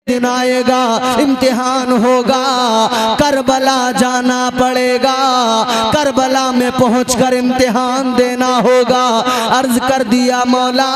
दिन आएगा, इम्तिहान होगा, करबला जाना पड़ेगा, करबला में पहुंचकर इम्तिहान देना होगा। अर्ज कर दिया मौला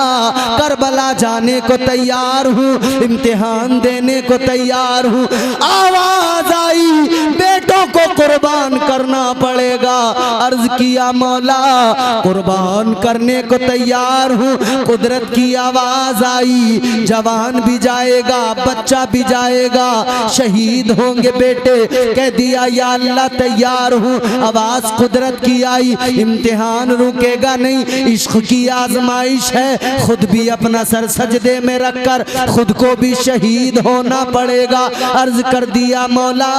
करबला जाने को तैयार हूँ, इम्तिहान देने को तैयार हूँ। आवाज आई बेटों को कुर्बान करना पड़ेगा। अर्ज किया मौला कुर्बान करने को तैयार हूँ। कुदरत की आवाज आई जवान भी जाएगा, बच्चा भी जाएगा, शहीद होंगे बेटे। कह दिया या अल्लाह तैयार हूँ। आवाज कुदरत की आई इम्तिहान रुकेगा नहीं, इश्क की आजमाइश है, खुद भी अपना सर सजदे में रखकर खुद को भी शहीद होना पड़ेगा। अर्ज कर दिया मौला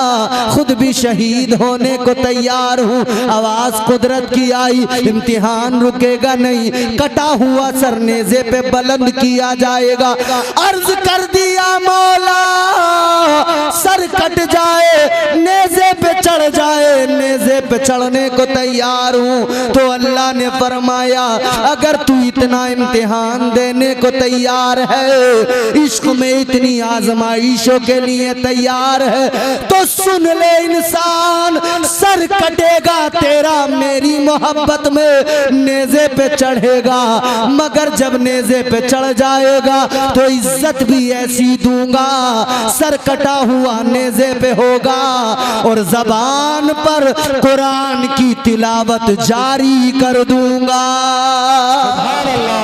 खुद भी शहीद होने को तैयार हूँ। आवाज कुदरत की आई इम्तिहान रुकेगा नहीं, कटा हुआ सर नेज़े पे बुलंद किया जाएगा। अर्ज कर दिया मौला सर कट जाए नेज़े पे चढ़ जाए, नेज़े पे चढ़ने को तैयार हूँ। तो अल्लाह ने फरमाया अगर तू इतना इम्तिहान देने को तैयार है, इश्क में इतनी आजमाइशों के लिए तैयार है, तो सुन ले इंसान, सर कटेगा तेरा मेरी मोहब्बत में नेज़े पे चढ़ेगा, मगर जब नेज़े पे चढ़ जाएगा तो इज्जत भी ऐसी दूंगा, सर कटा हुआ नेज़े पे होगा और ज़बान पर कुरान की तिलावत जारी कर दूंगा।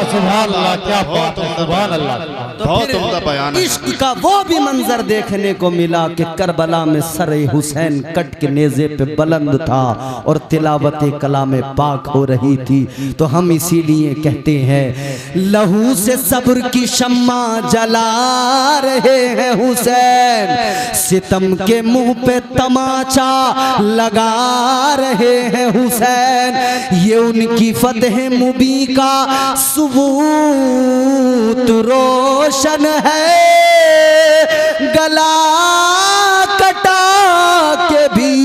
सुभान अल्लाह, क्या बात है, सुभान अल्लाह। तो फिर इश्क का वो भी मंजर देखने को मिला कि करबला में सर हुसैन कट के नेज़े पे बुलंद था और तिलावत कलाम पाक हो रही थी। तो हम इसीलिए कहते हैं लहू से सब्र की शम्मा जला रहे हैं हुसैन, सितम के मुंह पे तमाचा लगा रहे हैं हुसैन, ये उनकी फतह मुबी का सबूत रोशन है, गला कटा के भी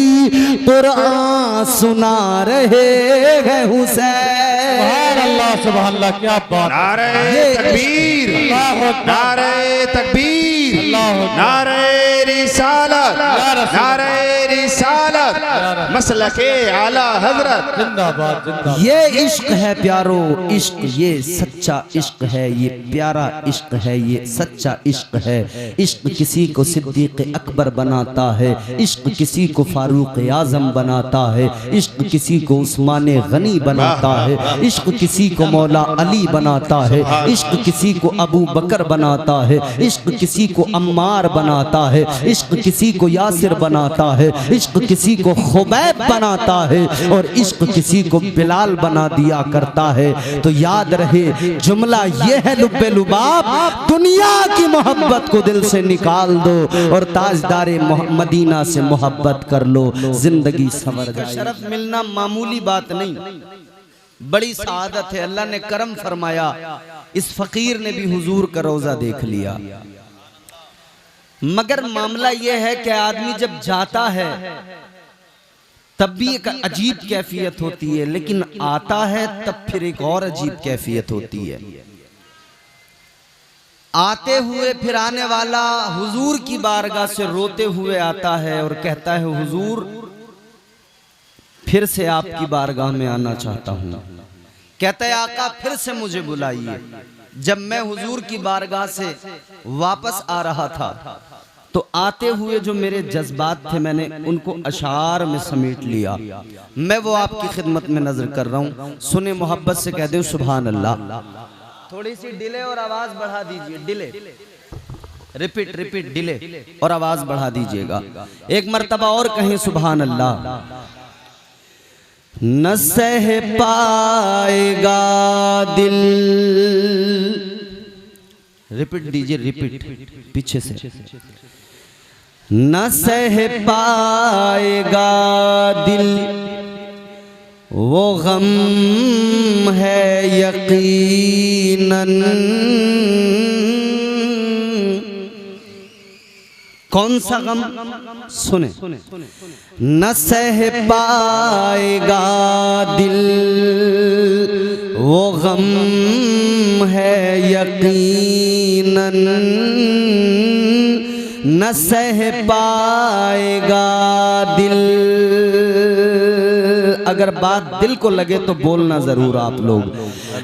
कुरान सुना रहे हैं हुसैन। सुभान अल्लाह, क्या बात। नारे तकबीर, नारे तकबीर, नारे रिसालत, नारे रिसालत, मसलके आला हजरत जिंदाबाद जिंदाबाद। ये इश्क है प्यारो, इश्क ये सच्चा इश्क है, ये प्यारा इश्क है, ये सच्चा इश्क है। इश्क किसी को सिद्दीक अकबर बनाता है, इश्क किसी को फारूक आजम बनाता है, इश्क किसी को उस्मान गनी बनाता है, इश्क किसी को मौला अली बनाता है, इश्क किसी को अबू बकर बनाता है, इश्क किसी को अम्मार बनाता है, इश्क किसी को यासिर बनाता है, इश्क किसी को खुबैब बनाता है और इश्क किसी को बिलाल बना दिया करता है। तो याद रहे जुमला ये है लुब्बे लुबाब, दुनिया की मोहब्बत को दिल से निकाल दो और ताजदारे मदीना से मोहब्बत कर लो, जिंदगी संवर जाए। शरफ मिलना मामूली बात नहीं, बड़ी सआदत है। अल्लाह ने करम फरमाया, इस फकीर ने भी हुजूर का रोजा देख लिया। मगर मामला यह है कि आदमी जब जाता है तब भी एक अजीब कैफियत होती है, लेकिन आता है तब फिर एक और अजीब कैफियत होती है। आते हुए फिर आने वाला हुजूर की बारगाह से रोते हुए आता है और कहता है हुजूर फिर से आपकी बारगाह में आना चाहता हूँ। कहता है आका फिर से मुझे बुलाइए। जब मैं हुजूर की बारगाह से वापस आ रहा था तो आते हुए जो मेरे जज्बात थे मैंने उनको अशार में समेट लिया। मैं वो आपकी खिदमत में नजर कर रहा हूँ, सुने मोहब्बत से कह दे सुभान अल्लाह। थोड़ी सी डिले और आवाज बढ़ा दीजिए, डिले रिपीट रिपीट डिले और आवाज बढ़ा दीजिएगा। एक मर्तबा और कहें सुभान अल्लाह। न सह पाएगा दिल, रिपीट दीजिए रिपीट पीछे से। न सह पाएगा दिल वो गम है यकीनन, कौन सा गम सुने। न सह पाएगा दिल वो गम है यकीनन, न सह पाएगा दिल। अगर बात दिल को लगे तो बोलना जरूर आप लोग।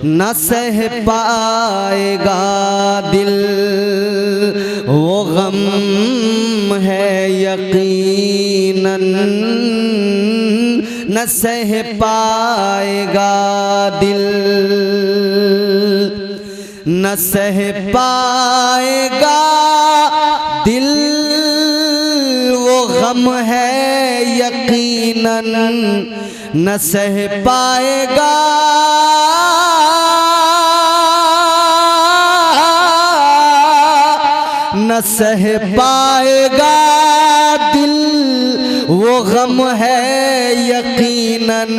न सह पाएगा दिल वो गम है यकीनन, न सह पाएगा दिल, न सह पाएगा दिल वो गम है यकीनन, न सह पाएगा न सह पाएगा दिल वो गम है यकीनन।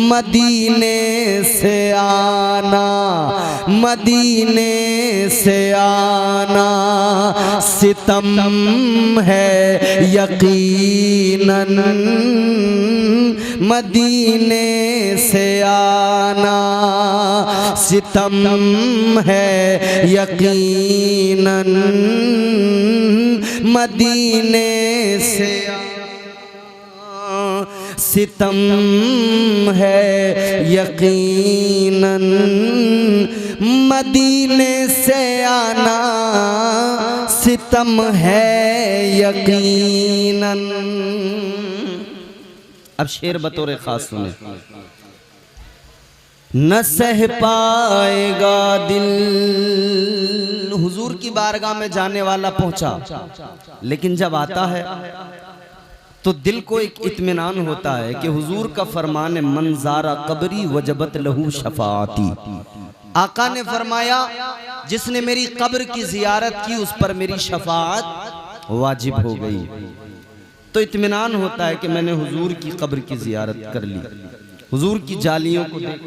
मदीने से आना, मदीने से आना सितम है यकीनन, मदीने से आना सितम है यकीनन, मदीने से सितम है यकीनन, मदीने से आना सितम है यकीनन। अब शेर बतौर खास सुने। न सह पाएगा दिल, हुजूर की बारगाह में जाने वाला पहुंचा, लेकिन जब आता है तो दिल को एक इत्मीनान होता है कि हुजूर का फरमान मंजारा कबरी वजबत लहू शफाती। आका ने फरमाया जिसने मेरी कब्र की जियारत की उस पर मेरी शफाअत वाजिब हो गई। तो इत्मीनान होता है कि मैंने हुजूर की कब्र की जियारत कर ली, हुजूर की जालियों को देख।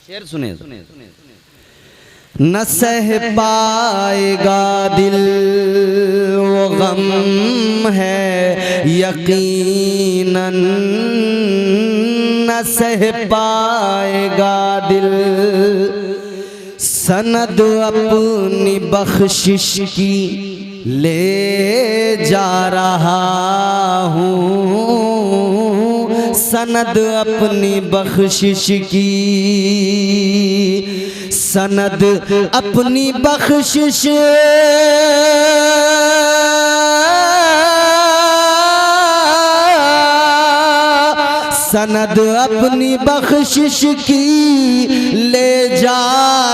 शेर सुने। न सह पाएगा दिल वो गम है यकीनन, न सह पाएगा दिल। सनद अपनी बख्शिश की ले जा रहा हूँ, सनद अपनी बख्शिश की, सनद अपनी बख्शिश सनद अपनी बख्शिश की ले जा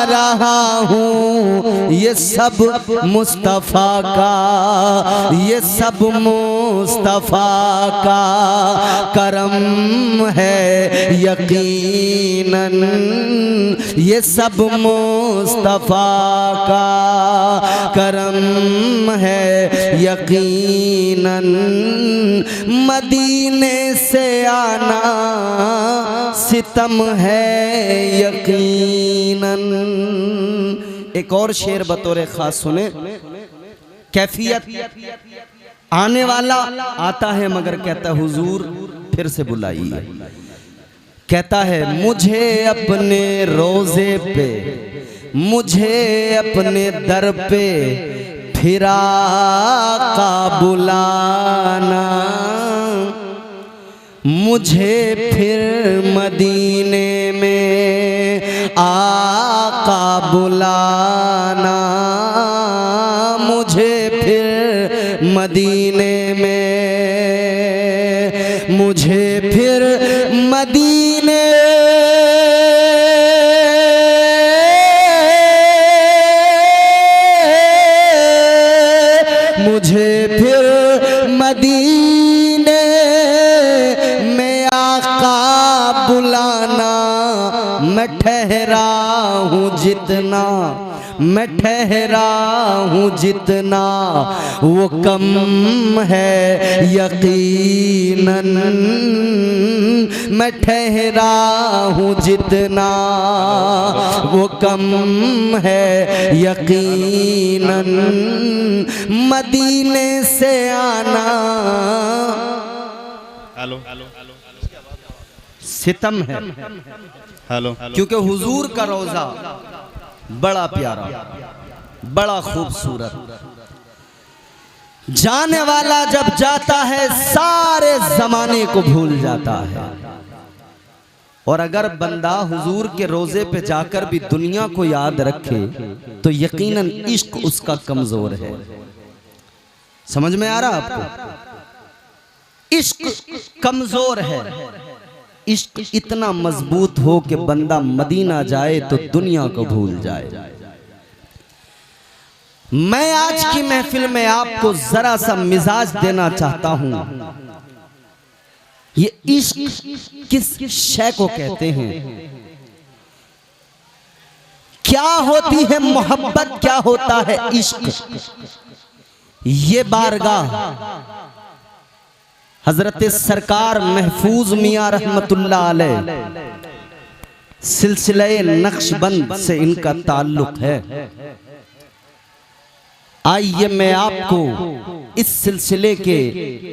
रहा हूँ। ये सब मुस्तफ़ा का, ये सब मुस्तफ़ा का करम है यकीनन, ये सब मुस्तफ़ा का करम है यकीनन। मदीने से आना सितम है यकीनन। एक और शेर बतौर खास सुने। कैफियत आने वाला आता है मगर कहता हुजूर फिर से बुलाइए। कहता है मुझे अपने रोजे पे, मुझे अपने दर पे फिर आका बुलाना, मुझे फिर मदीने में आका बुलाना, मुझे फिर मदीने में, मुझे फिर मदीने मुझे फिर मदीने में आका बुलाना। मैं ठहरा हूँ जितना, मैं ठहरा हूँ जितना वो कम है यकीनन, मैं ठहरा हूँ जितना वो कम है यकीनन। मदीने से आना हेलो सितम है, हेलो, क्योंकि हुजूर का रोजा बड़ा प्यारा, बड़ा खूबसूरत। जाने वाला जब जाता है सारे जमाने को भूल जाता है। और अगर बंदा हुजूर के रोजे पे जाकर भी दुनिया को याद रखे तो यकीनन इश्क उसका कमजोर है। समझ में आ रहा आपको? इश्क कमजोर है। इश्क इतना मजबूत हो कि बंदा मदीना जाए तो दुनिया को भूल जाए। मैं आज की महफिल में आपको जरा सा मिजाज देना चाहता हूं। ये इश्क किस शय को कहते हैं, क्या होती है मोहब्बत, क्या होता है इश्क, ये बारगाह हजरत सरकार महफूज मियां रहमतुल्लाह अलैह सिलसिले नक्शबंद से इनका ताल्लुक है। आइए मैं आपको इस सिलसिले के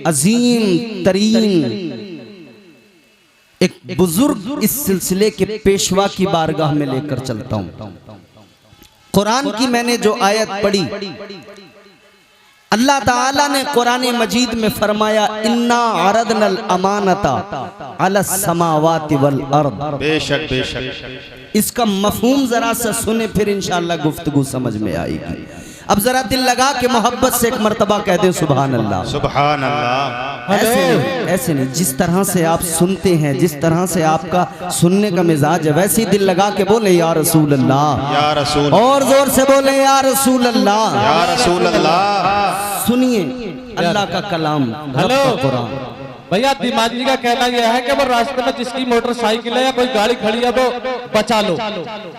अजीम तरीन एक बुजुर्ग इस सिलसिले के पेशवा की बारगाह में लेकर चलता हूं। कुरान की मैंने जो आयत पढ़ी, अल्लाह ताला ने कुरान मजीद में फरमाया इन्ना अरदनल अमानता अला समावाति वल अर्द। बेशक बेशक। इसका मफहूम जरा सा सुने फिर इंशाअल्लाह गुफ्तगू समझ में आएगी। अब जरा दिल लगा के मोहब्बत से एक मर्तबा कह दें सुभान अल्लाह। सुभान अल्लाह। ऐसे नहीं, जिस तरह से आप सुनते हैं, जिस तरह से आपका सुनने का मिजाज है, वैसे ही दिल लगा के बोले या रसूल अल्लाह, या रसूल, और जोर से बोले या रसूल अल्लाह, या रसूल अल्लाह। सुनिए अल्लाह का कलाम, हेलो कुरान। भैया दिमागी का कहना यह है कि वो रास्ते में जिसकी मोटरसाइकिल है या कोई गाड़ी खड़ी है वो बचा लो।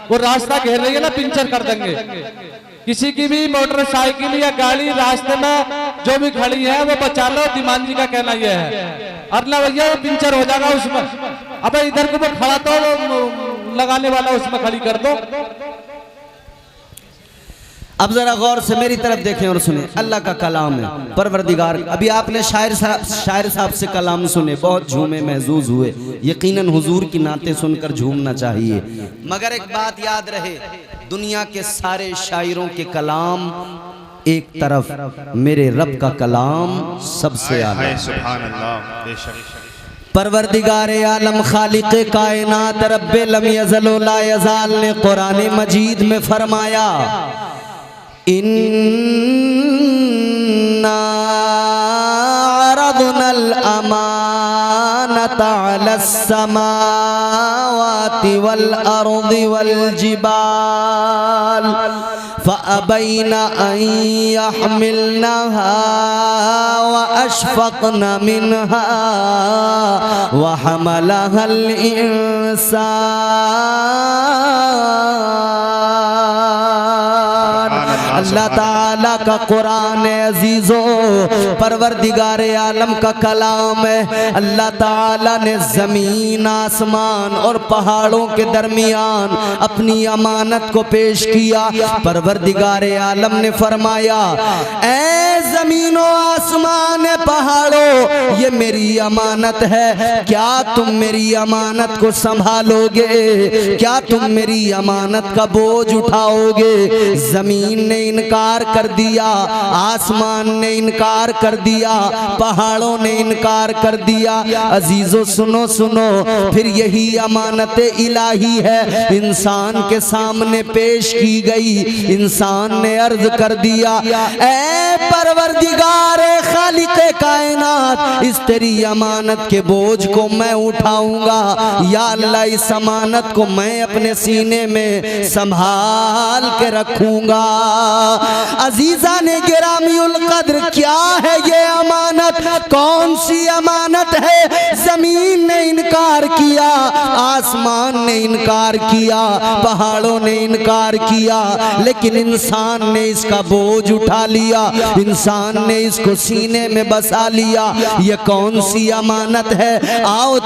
वो रास्ता घेर रही है ना, पिंचर कर देंगे। किसी की भी मोटरसाइकिल या गाड़ी रास्ते में जो भी खड़ी है वो बचा लो। दिमागी का कहना यह है, अरला भैया वो पिंचर हो जाएगा उसमें। अबे इधर को वो खड़ा तो लगाने वाला उसमें खड़ी कर दो। अब जरा गौर से मेरी तरफ देखें और सुने, अल्लाह का कलाम है परवरदिगार। अभी आपने शायर साहब से कलाम सुने, बहुत झूमे महजूज हुए। यकीनन हुजूर की नाते सुनकर झूमना चाहिए। मगर एक बात याद रहे, दुनिया के सारे शायरों के कलाम एक तरफ, मेरे रब का कलाम सबसे आला। सुभान अल्लाह। बेशक। परवरदिगार आलम खालिक कायनात रब्बे लम यज़ल व ला यज़ाल ने कुरान मजीद में फरमाया इन्ना अरदनल अमानता अलस समावाति वल अर्दि वल जिबाल फअबैना अन यहमिलनहा व अशफक़ना मिनहा व हमलहल इंसान। अल्लाह ताला का कुरान अजीजो परवरदिगार आलम का कलाम है। अल्लाह ताला ने जमीन, आसमान और पहाड़ों के दरमियान अपनी अमानत को पेश किया। परवरदिगार आलम ने फरमाया ऐ जमीनो, आसमान, पहाड़ों, ये मेरी अमानत है, क्या तुम मेरी अमानत को संभालोगे? क्या तुम मेरी अमानत का बोझ उठाओगे? जमीन ने इनकार कर दिया, आसमान ने इनकार कर दिया, पहाड़ों ने इनकार कर दिया। अजीजों सुनो सुनो, फिर यही अमानत इलाही है इंसान के सामने पेश की गई। इंसान ने अर्ज कर दिया ऐ परवरदिगार खालिक कायनात, इस तेरी अमानत के बोझ को मैं उठाऊंगा। या अल्लाह, इस अमानत को मैं अपने सीने में संभाल के रखूंगा। अजीजा ने गिरामीउल कद्र, क्या है ये अमानत? कौन सी अमानत है? जमीन ने इनकार किया, आसमान ने इनकार किया, पहाड़ों ने इनकार किया, लेकिन इंसान ने इसका बोझ उठा लिया, इंसान ने इसको सीने में बसा लिया। ये कौन सी अमानत है? आओ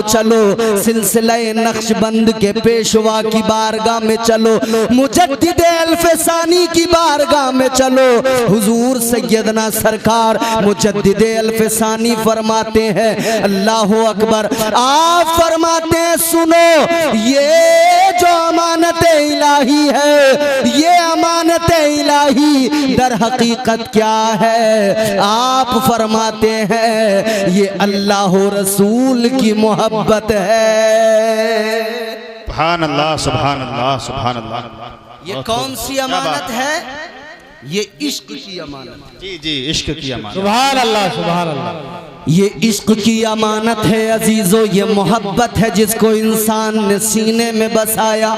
चलो सिलसिला नक्शबंद के पेशवा की बारगाह में चलो, मुजद्दिद अल्फसानी की बारगाह में चलो। हुजूर सैयदना सरकार मुजद्दिद अल्फसानी फरमाते हैं अल्लाह अकबर, आप फरमाते हैं सुनो, ये जो अमानत इलाही है, ये अमानत इलाही दर हकीकत क्या है? आप फरमाते हैं ये अल्लाह रसूल की मोहब्बत है। सुभान अल्लाह, सुभान अल्लाह, सुभान अल्लाह। ये कौन सी अमानत है? ये इश्क की अमानत है। जी जी, इश्क की अमानत। सुभान अल्लाह, सुभान अल्लाह। ये इश्क की अमानत है अजीजों, ये मोहब्बत है जिसको इंसान ने सीने में बसाया।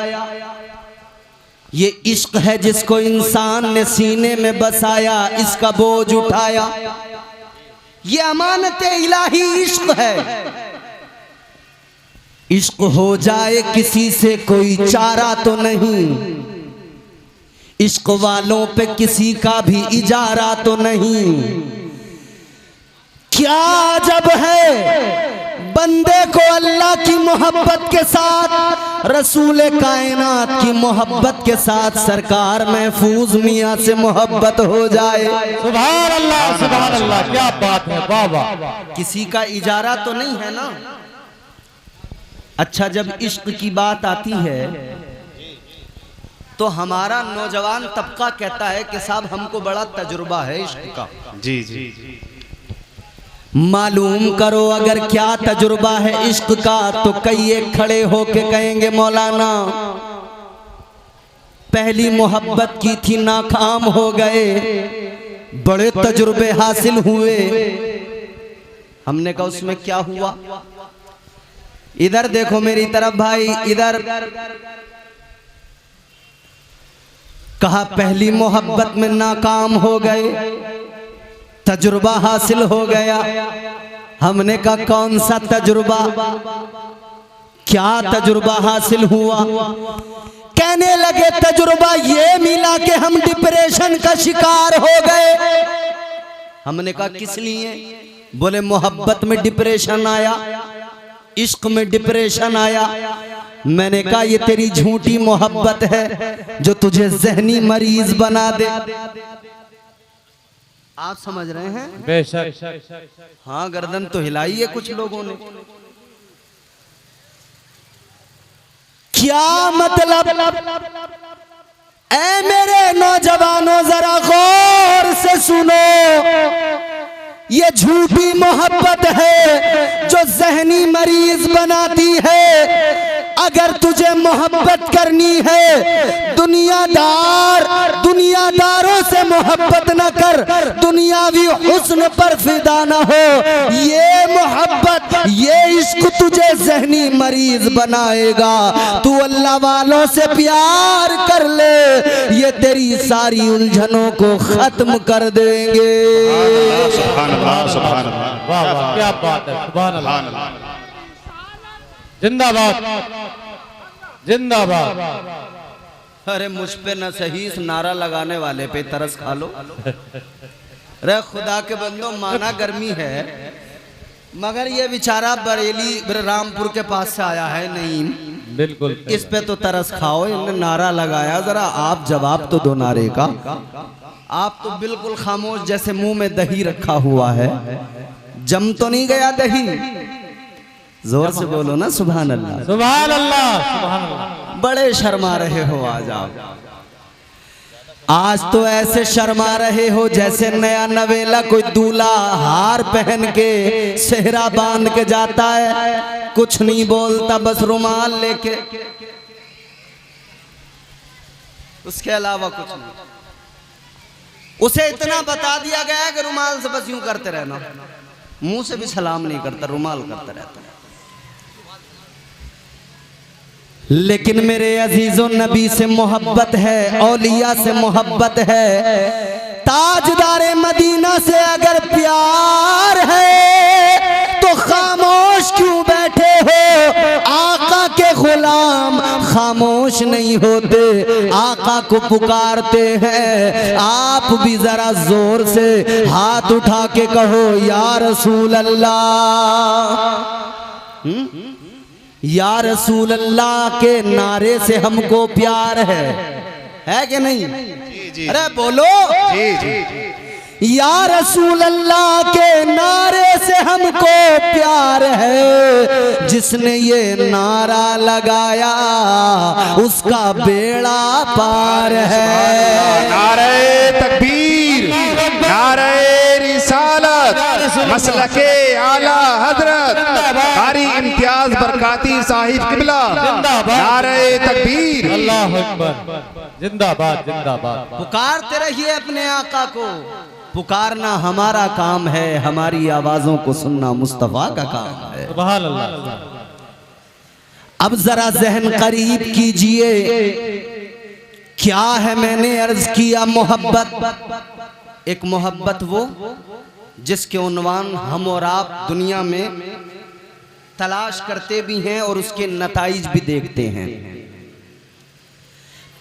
ये इश्क है जिसको इंसान ने सीने में बसाया, इसका बोझ उठाया। ये अमानत इलाही इश्क है। इश्क हो जाए किसी से कोई चारा तो नहीं, इश्क वालों पे किसी का भी इजारा तो नहीं। क्या जब है बंदे को अल्लाह की मोहब्बत के साथ, रसूल कायनात की मोहब्बत के साथ, सरकार महफूज मियाँ से मोहब्बत हो जाए। सुभान अल्लाह, सुभान अल्लाह, क्या बात है, वाह वाह। किसी का इजारा तो नहीं है ना। अच्छा, जब इश्क की बात आती है तो हमारा नौजवान तबका कहता है कि साहब हमको बड़ा तजुर्बा है इश्क का। जी जी, मालूम करो अगर क्या तजुर्बा है इश्क का, तो कई एक खड़े होके कहेंगे मौलाना पहली मोहब्बत की थी नाकाम हो गए, बड़े तजुर्बे हासिल हुए। हमने कहा उसमें क्या हुआ? इधर देखो मेरी तरफ भाई, इधर। कहा पहली मोहब्बत में नाकाम हो गए, तजुर्बा हासिल हो गया। हमने कहा कौन सा तजुर्बा, क्या तजुर्बा हासिल हुआ? कहने लगे तजुर्बा ये मिला कि हम डिप्रेशन का शिकार हो गए। हमने कहा किस लिए? बोले मोहब्बत में डिप्रेशन आया, इश्क में डिप्रेशन आया। मैंने कहा ये तेरी झूठी मोहब्बत है जो तुझे जहनी मरीज बना दे। आप समझ रहे हैं? बेशक। हाँ, गर्दन तो हिलाई है कुछ लोगों ने। क्या मतलब? ऐ मेरे नौजवानों जरा गौर से सुनो, ये झूठी मोहब्बत है जो जहनी मरीज बनाती है। अगर तुझे मोहब्बत करनी है, दुनियादारों से मोहब्बत न कर, दुनियावी हुस्न पर फिदा न हो। ये मोहब्बत, ये इश्क तुझे जहनी मरीज बनाएगा। तू अल्लाह वालों से प्यार कर ले, ये तेरी सारी उलझनों को खत्म कर देंगे। सुभान अल्लाह, सुभान अल्लाह, वाह वाह, क्या बात है, सुभान अल्लाह। जिंदाबाद, जिंदाबाद। अरे मुझ पे न सही, इस नारा लगाने वाले पे तरस खा लो। रे खुदा के बंदो, माना गर्मी है, मगर ये बेचारा बरेली रामपुर के पास से आया है नईम, बिल्कुल इस पे तो तरस खाओ। इन्होंने नारा लगाया, जरा आप जवाब तो दो नारे का। आप तो बिल्कुल खामोश, जैसे मुंह में दही रखा हुआ है। जम तो नहीं गया दही? जोर से बोलो ना सुभान अल्लाह, सुभान अल्लाह, सुभान अल्लाह। बड़े शर्मा रहे हो आज आप। आज तो ऐसे शर्मा रहे हो जैसे नया नवेला कोई दूल्हा हार पहन के सेहरा बांध के जाता है, कुछ नहीं बोलता, बस रुमाल लेके, उसके अलावा कुछ नहीं। उसे इतना बता दिया गया कि रुमाल से बस यूं करते रहना, मुंह से भी सलाम नहीं करता, रुमाल करता रहता। लेकिन मेरे अजीजों, नबी से मोहब्बत है, औलिया से मोहब्बत है, ताजदारे मदीना से अगर प्यार है तो खामोश क्यों बैठे हो? आका के गुलाम खामोश नहीं होते, आका को पुकारते हैं। आप भी जरा जोर से हाथ उठा के कहो या रसूल अल्लाह। या रसूल अल्लाह के नारे से हमको प्यार है कि नहीं? जी जी, अरे बोलो। जी जी, या रसूल अल्लाह के नारे से हमको प्यार है, जिसने ये नारा लगाया उसका बेड़ा पार है। नारे तकबीर, नारे रिसालत, मसलके आला हजरत कारी इम्तियाज बरकाती साहिब किबला, नारे तकबीर, अल्लाह अकबर, जिंदाबाद जिंदाबाद। पुकारते रहिए अपने आका को, पुकारना हमारा काम है, हमारी आवाजों को सुनना मुस्तफा का काम है। सुभान अल्लाह। अब जरा जहन करीब कीजिए, क्या है मैंने अर्ज किया मोहब्बत। एक मोहब्बत वो जिसके उन्वान हम और आप दुनिया में तलाश करते भी हैं और उसके नताइज भी देखते हैं।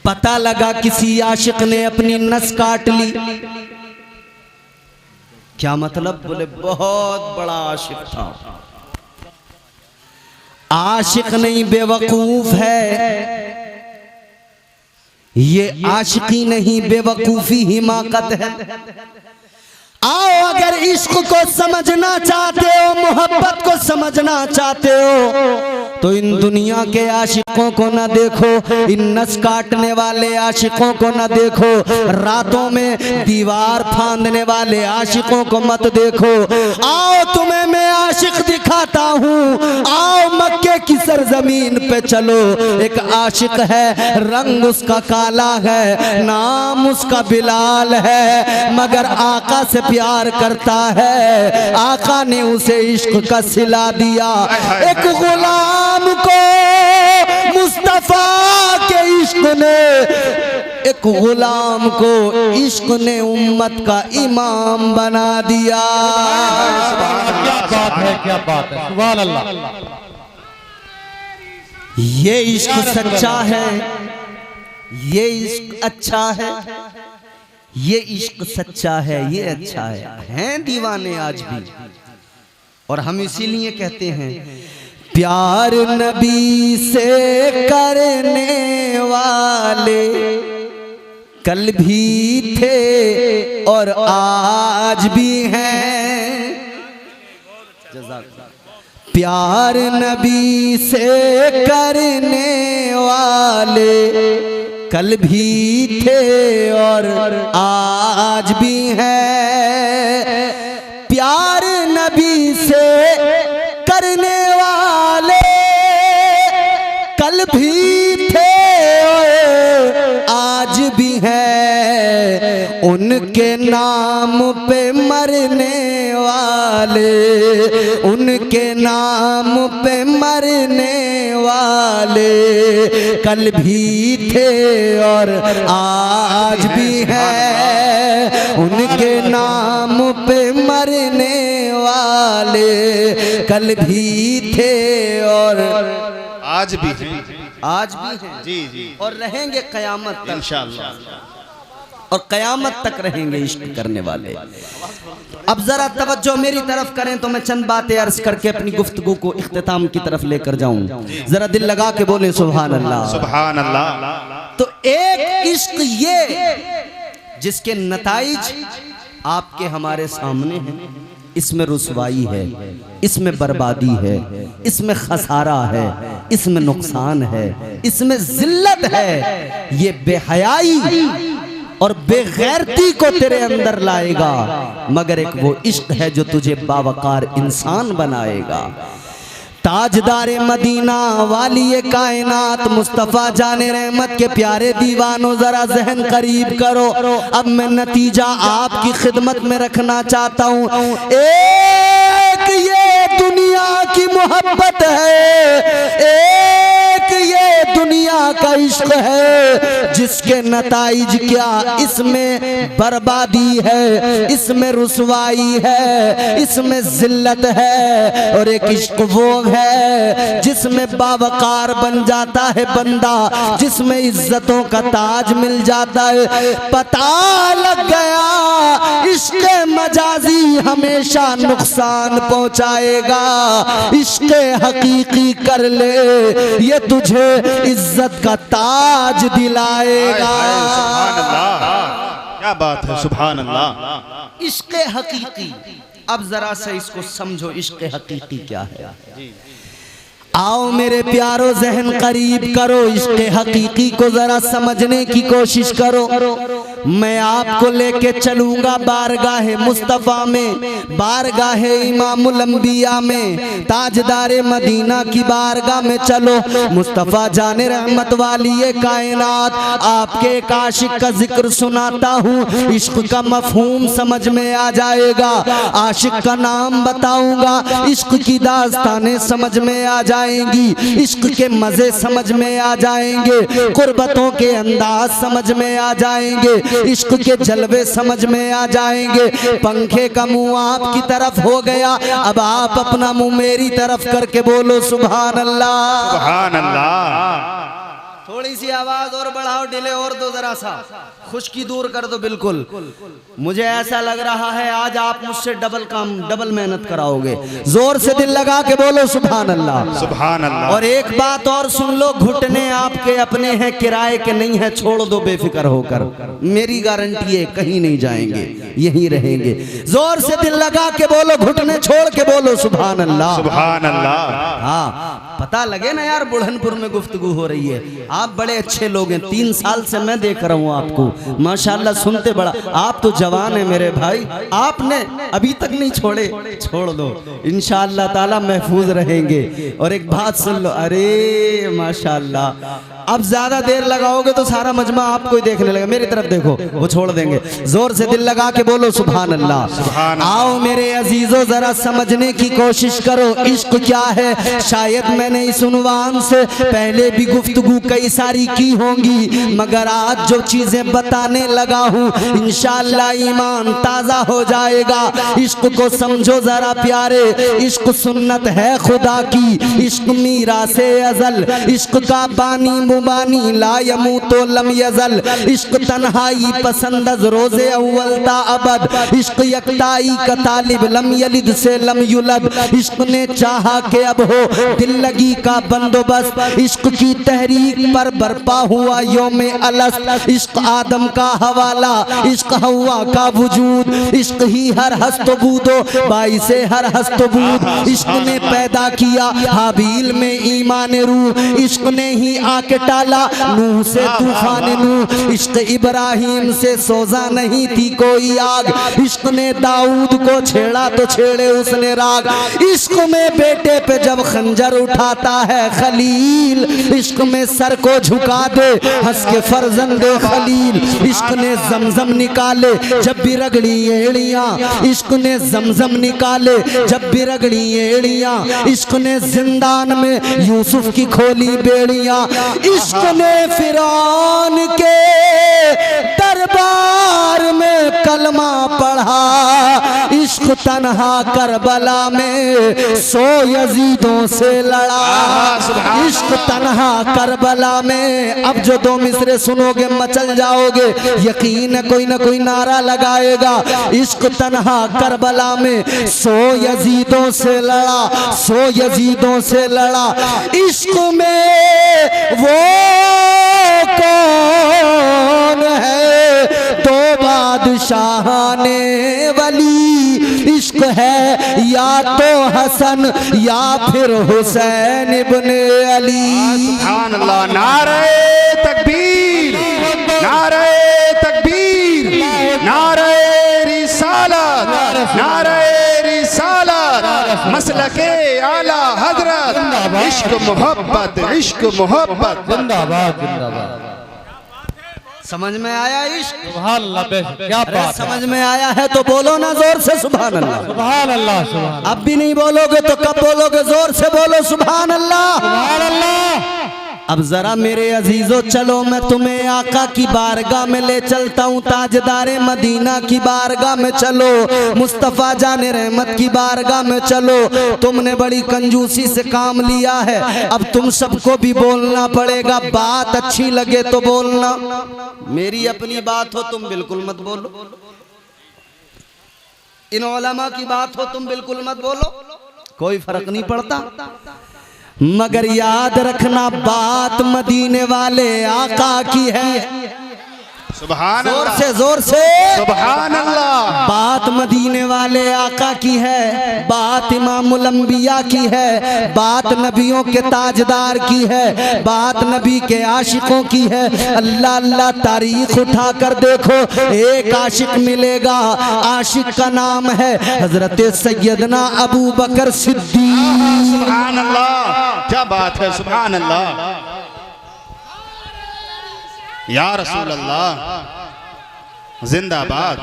पता लगा किसी आशिक ने अपनी नस काट ली, क्या मतलब? बोले बहुत बड़ा आशिक था। आशिक नहीं बेवकूफ है, ये आशिकी नहीं बेवकूफी हिमाकत है। आओ अगर इश्क को समझना चाहते हो, मोहब्बत को समझना चाहते हो, तो इन दुनिया के आशिकों को न देखो, इन नस काटने वाले आशिकों को न देखो, रातों में दीवार फांदने वाले आशिकों को मत देखो। आओ तुम्हें मैं आशिक दिखाता हूँ, आओ मक्के की सरजमीन पे चलो। एक आशिक है, रंग उसका काला है, नाम उसका बिलाल है, मगर आका से प्यार करता है। आका ने उसे इश्क का सिला दिया। एक गुलाम को मुस्तफा के इश्क ने, एक गुलाम को इश्क ने उम्मत का इमाम बना दिया। क्या बात है, क्या बात है, सुभान अल्लाह। ये इश्क सच्चा है, ये इश्क अच्छा है, ये इश्क सच्चा है, ये अच्छा है। हैं दीवाने आज भी, और हम इसीलिए कहते हैं प्यार नबी से करने वाले कल भी थे और आज भी हैं। प्यार नबी से करने वाले कल भी थे और आज भी हैं। प्यार नबी से करने वाले कल भी थे और आज भी हैं। उनके नाम पे मरने वाले, उनके नाम पे मरने वाले कल भी थे और आज भी हैं। उनके नाम पे मरने वाले कल भी थे और आज भी हैं, आज भी हैं। जी जी, और रहेंगे क़यामत तक इंशाअल्लाह, और क़यामत तक रहेंगे इश्क करने वाले। अब जरा तवज्जो मेरी तरफ करें तो मैं चंद बातें अर्ज करके अपनी गुफ्तगू को इख्तिताम की तरफ लेकर जाऊं। जरा दिल लगा के बोले सुभान अल्लाह, सुभान अल्लाह। तो एक इश्क ये जिसके नताइज आपके हमारे सामने हैं। इसमें रुसवाई है, इसमें बर्बादी है, इसमें खसारा है, इसमें नुकसान है, इसमें जिल्लत है। ये बेहयाई और बेगैरती को तेरे अंदर लाएगा, मगर एक वो इश्क है जो तुझे बावकार इंसान बनाएगा। ताजदारे मदीना वाली कायनात मुस्तफ़ा जाने रहमत के प्यारे दीवानों, जरा जहन करीब करो। अब मैं नतीजा आपकी खिदमत में रखना चाहता हूँ। एक ये दुनिया की मोहब्बत है, एक ये दुनिया का इश्क है जिसके नताइज क्या, इसमें बर्बादी है, इसमें रुसवाई है, इसमें जिल्लत है। और एक इश्क वो है जिसमें बावकार बन जाता है बंदा, जिसमें इज्जतों का ताज मिल जाता है। पता लग गया इश्क मजाजी हमेशा नुकसान पहुंचाएगा, इश्क हकीकी कर ले ये तुझे इज्जत का ताज दिलाएगा। क्या बात है, सुभान अल्लाह। इश्क हकीकी, अब जरा से इसको समझो, इश्क हकीकी क्या है। आओ मेरे प्यारो जहन करीब करो, इश्क हकीकी को जरा समझने की कोशिश करो। मैं आपको लेके चलूंगा बारगाहे मुस्तफ़ा में, बारगाहे इमामुल अंबिया में, ताजदारे मदीना की बारगाह में चलो। मुस्तफ़ा जाने रहमत वाली ये कायनात, आपके एक आशिक का जिक्र सुनाता हूँ, इश्क का मफहूम समझ में आ जाएगा। आशिक का नाम बताऊंगा, इश्क की दास्तानें समझ में आ जाएंगी, इश्क के मजे समझ में आ जाएंगे, कुर्बतों के अंदाज समझ में आ जाएंगे, इश्क के जलवे समझ में आ जाएंगे। पंखे का मुंह आपकी तरफ हो गया, अब आप अपना मुंह मेरी तरफ करके बोलो सुभान अल्लाह। सुभान अल्लाह। थोड़ी सी आवाज और बढ़ाओ, डिले और दो, जरा सा खुशकी दूर कर दो। बिल्कुल मुझे ऐसा लग रहा है आज आप मुझसे डबल काम, डबल मेहनत कराओगे। जोर से दिल लगा के बोलो सुभान अल्लाह। सुभान अल्लाह। और एक बात और सुन लो, घुटने आपके अपने हैं, किराए के नहीं है, छोड़ दो बेफिक्र होकर, मेरी गारंटी है कहीं नहीं जाएंगे, यहीं रहेंगे। जोर से दिल लगा के बोलो, घुटने छोड़ के बोलो सुभान अल्लाह। सुभान अल्लाह। हाँ, पता लगे ना यार, बुढ़नपुर में गुफ्तगू हो रही है। आप बड़े अच्छे लोग हैं, 3 साल से मैं देख रहा हूँ आपको, माशाल्लाह सुनते बड़ा, आप तो जवान है मेरे भाई, आपने अभी तक नहीं छोड़े, छोड़ दो इंशाअल्लाह ताला महफूज रहेंगे। और एक बात सुन लो, अरे माशाल्लाह, अब ज्यादा देर लगाओगे तो सारा मजमा आपको ही देखने लगेगा, मेरी तरफ देखो, वो छोड़ देंगे। जोर से दिल लगा के बोलो सुभान अल्लाह। आओ मेरे अजीजों, जरा समझने की कोशिश करो, इश्क क्या है। शायद मैंने इस उन्वान से पहले भी गुफ्तगू कई सारी की होंगी, मगर आज जो चीजें बताने लगा हूँ इंशाअल्लाह ईमान ताजा हो जाएगा। इश्क को समझो जरा प्यारे, इश्क सुन्नत है खुदा की, इश्क मीरा से अजल, इश्क का बानी मुबानी ला यमूतो लम यजल, इश्क तन्हाई पसंद रोजे अव्वल ता अबद, इश्क यकताई का तालिब लम यलिद से लम युलद, इश्क ने चाहा के अब हो दिल लगी का बंदोबस्त, इश्क की तहरीक पर बरपा हुआ योमे अलस्त, इश्क आदम का हवाला, इश्क हवा का वजूद, इश्क ही हर हस्तबूदो बाई से हर हस्तबूद, इश्क ने पैदा किया हाबील में ईमान रूह, इश्क ने ही आके टाला नूह से तूफान नूह, इश्क इब्राहिम से सोजा नहीं थी कोई आग, इश्क ने दाऊद को छेड़ा तो छेड़े उसने राग, इश्क में बेटे पे जब खंजर उठाता है खलील, इश्क में सर को झुका दे हंस के फर्जंदे खलील, इश्क ने जमजम निकाले जब भी रगड़ी एड़ियां, इश्क ने जमजम निकाले जब भी रगड़ी एड़ियां, इश्क ने जिंदान में यूसुफ की खोली बेड़ियां, इश्क ने फिरौन के दरबार में कलमा पढ़ा, इश्क तन्हा करबला में 100 यजीदों से लड़ा, इश्क तन्हा करबला में। अब जो 2 मिसरे सुनोगे मचल जाओगे, यकीन है कोई ना कोई नारा लगाएगा, इश्क तन्हा करबला में 100 यजीदों से लड़ा, 100 यजीदों से लड़ा, इश्क में वो कौन है तो बादशाहाने वली, इश्क है या तो हसन या फिर हुसैन इब्ने अली। सुभान अल्लाह। नारे तकबीर, नारे तकबीर, नारे रिसालत, नारे रिसालत, मसलके आला हजरत, इश्क मोहब्बत, इश्क मोहब्बत। जिंदाबाद जिंदाबाद। समझ में आया इश्क? सुभान अल्लाह, क्या बात है। समझ में आया है तो बोलो ना जोर से सुभान अल्लाह। सुभान अल्लाह, सुभान। अब भी नहीं बोलोगे तो कब बोलोगे? जोर से बोलो सुभान अल्लाह। सुभान अल्लाह। अब जरा मेरे अजीजों चलो मैं तुम्हें आका की बारगाह में ले चलता हूँ, ताजदारे मदीना की बारगाह में चलो, मुस्तफ़ा जाने रहमत की बारगाह में चलो। तुमने बड़ी कंजूसी से काम लिया है, अब तुम सबको भी बोलना पड़ेगा, बात अच्छी लगे तो बोलना, मेरी अपनी बात हो तुम बिल्कुल मत बोलो, इन उलमा की बात हो तुम बिल्कुल मत बोलो, कोई फर्क नहीं पड़ता। मगर याद रखना बात मदीने वाले आका की है, सुभान जोर अल्लाह से जोर से। सुभान अल्लाह। बात मदीने वाले आका की है, बात इमामुल अंबिया की है, बात नबियों के ताजदार की है, बात नबी के आशिकों की है। अल्लाह अल्लाह तारीख उठा कर देखो, एक आशिक मिलेगा, आशिक का नाम है हजरत सैयदना अबू बकर सिद्दीक। सुभान अल्लाह, क्या बात है, सुभान अल्लाह। या रसूल अल्लाह, जिंदाबाद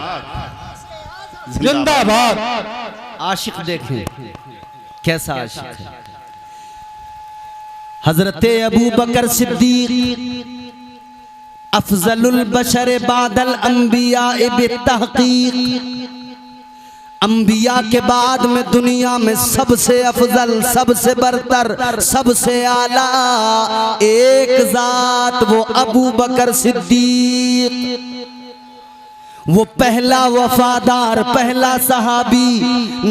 जिंदाबाद। आशिक देखें कैसा आशिक है। हजरत अबू बकर सिद्दीक अफजलुल बशर बादल अंबिया बित्तहकीक, अंबिया के बाद में दुनिया में सबसे अफजल, सबसे बरतर, सबसे आला एक जात, वो अबू बकर सिद्दीक। वो पहला वफादार, पहला सहाबी,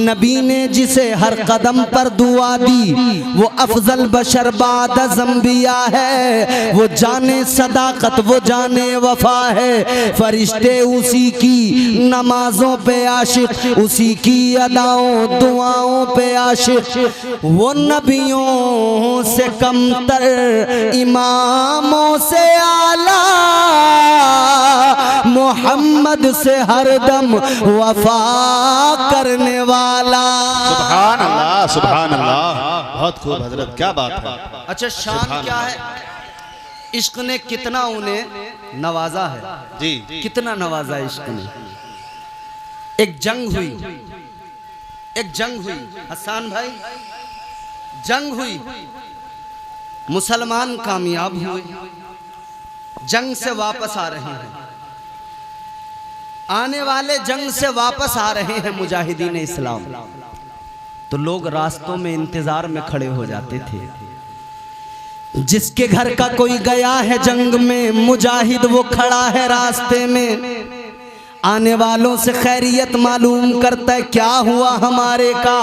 नबी ने जिसे हर कदम पर दुआ दी, वो अफजल बशर बाद अंबिया है। वो जाने सदाकत, वो जाने वफा है। फरिश्ते उसी की नमाजों पे आशिक, उसी की अदाओं दुआओं पे आशिक। वो नबियों से कमतर, इमामों से आला, मोहम्मद से हरदम वफा करने वाला। सुभान अल्लाह, सुभान अल्लाह। बहुत खूब हजरत, क्या बात है। अच्छा, शान क्या है? इश्क ने कितना उन्हें नवाजा है जी, कितना नवाजा इश्क ने। एक जंग हुई, एक जंग हुई हसन भाई, जंग हुई, मुसलमान कामयाब हुए, जंग से वापस आ रहे हैं। आने वाले जंग से वापस आ रहे हैं मुजाहिदीन इस्लाम, तो लोग रास्तों में इंतजार में खड़े हो जाते थे। जिसके घर का कोई गया है जंग में, मुजाहिद वो खड़ा है रास्ते में, आने वालों से खैरियत मालूम करता है, क्या हुआ हमारे का,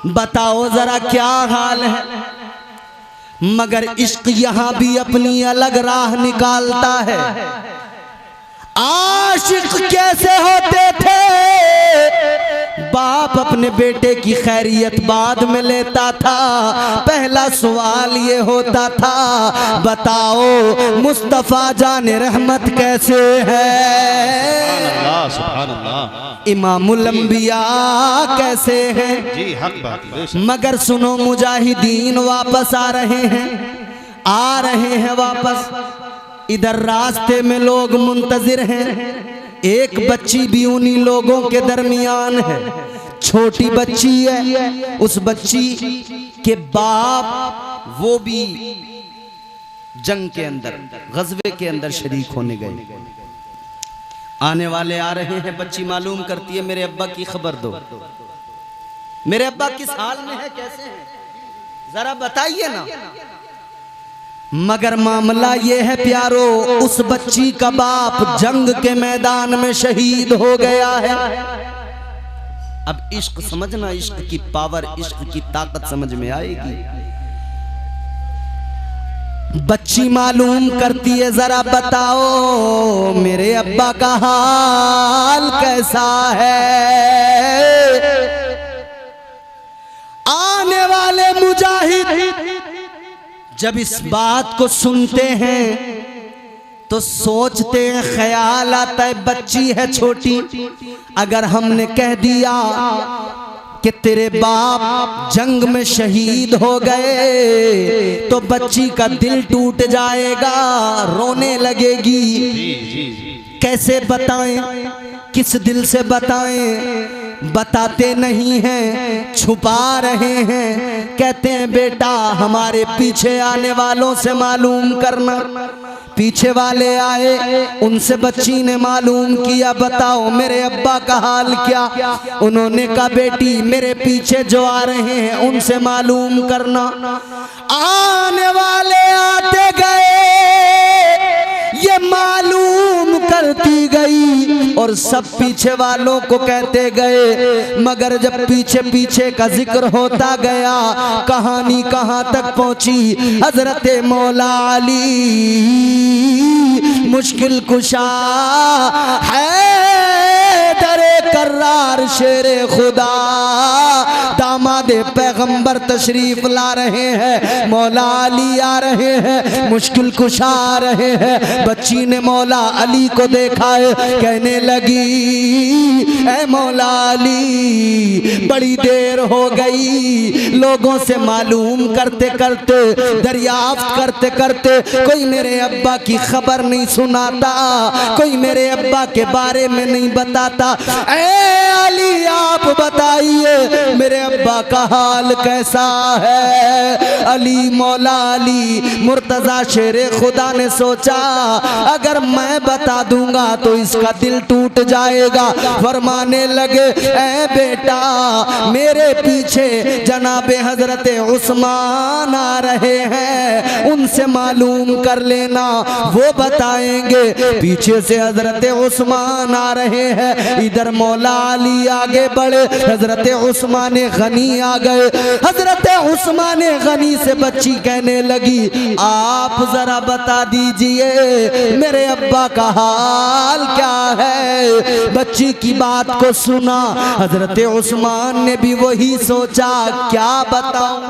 बताओ जरा क्या हाल है। मगर इश्क यहां भी अपनी अलग राह निकालता है। आशिक कैसे होते थे? बाप अपने बेटे की खैरियत बाद में लेता था, पहला सवाल ये होता था, बताओ मुस्तफा जाने रहमत कैसे है, सुभान अल्लाह, इमामुल अंबिया कैसे हैं। जी हक बात है। मगर सुनो, मुजाहिदीन वापस आ रहे हैं, आ रहे हैं वापस। इधर रास्ते में लोग मुंतजिर हैं, एक बच्ची भी उन्हीं लोगों के दरमियान है, छोटी बच्ची है। उस बच्ची के बाप वो भी जंग के अंदर, गज़वे के अंदर शरीक होने गए। आने वाले आ रहे हैं, बच्ची मालूम करती है, मेरे अब्बा की खबर दो, मेरे अब्बा किस हाल में है, कैसे हैं, जरा बताइए ना। मगर मामला ये है प्यारो, उस बच्ची का बाप जंग के मैदान में शहीद हो गया है। अब इश्क समझना, इश्क की पावर, इश्क की ताकत समझ में आएगी। बच्ची मालूम करती है, जरा बताओ मेरे अब्बा का हाल कैसा है। आने वाले मुजाहिद जब इस बात को सुनते हैं तो सोचते हैं, ख्याल आता है बच्ची है छोटी, अगर हमने कह दिया कि तेरे बाप जंग में शहीद हो गए तो बच्ची का दिल टूट जाएगा, रोने लगेगी। कैसे बताएं, किस दिल से बताएं? बताते नहीं हैं, छुपा रहे हैं। कहते हैं बेटा हमारे पीछे आने वालों से मालूम करना। पीछे वाले आए, उनसे बच्ची ने मालूम किया, बताओ मेरे अब्बा का हाल क्या। उन्होंने कहा बेटी मेरे पीछे जो आ रहे हैं उनसे मालूम करना। आने वाले आते गए, ये मालूम करती गई, और सब पीछे वालों को कहते गए, मगर जब पीछे पीछे का जिक्र होता गया कहानी कहां तक पहुंची। हजरत मौला अली मुश्किल कुशा है दरे कर्रार शेरे खुदा, दामाद पैगंबर तशरीफ ला रहे हैं, मौला अली आ रहे हैं, मुश्किल कुशा आ रहे हैं। बच्ची ने मौला अली को देखा है, कहने लगी ऐ मौला अली बड़ी देर हो गई, लोगों से मालूम करते करते दरियाफ्त करते करते कोई मेरे अब्बा की खबर नहीं सुनाता, कोई मेरे अब्बा के बारे में नहीं बताता। ऐ अली आप बताइए मेरे अब्बा का हाल कैसा है। अली मौला अली मुर्तजा शेरे खुदा ने सोचा अगर मैं बता दूंगा तो इसका दिल टूट जाएगा। फरमाने लगे ऐ बेटा मेरे पीछे जनाबे हजरत उस्मान आ रहे हैं, उनसे मालूम कर लेना वो बताएंगे। पीछे से हजरत उस्मान आ रहे हैं, इधर मौला अली आगे बढ़े, हजरत उस्मान गनी आ गए। हजरत उस्मान गनी से बच्ची कहने लगी आप जरा बता दीजिए मेरे अब्बा का हाल क्या है। बच्ची की बात को सुना, हजरत उस्मान ने भी वही सोचा क्या बताऊं,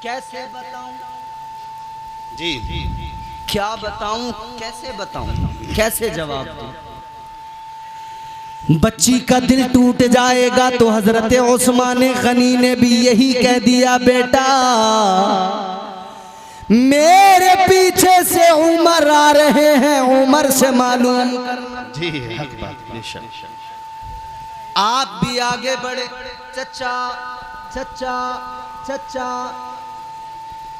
कैसे बताऊं, जी क्या बताऊं, कैसे बताऊं, कैसे जवाब दूं। बच्ची का दिल टूट जाएगा तो हजरत उस्मान गनी ने भी यही कह दिया बेटा मेरे पीछे से उमर आ रहे हैं, उमर से मालूम करना। जी हक बात, बेशक। आप भी आगे बढ़े, चचा चचा चचा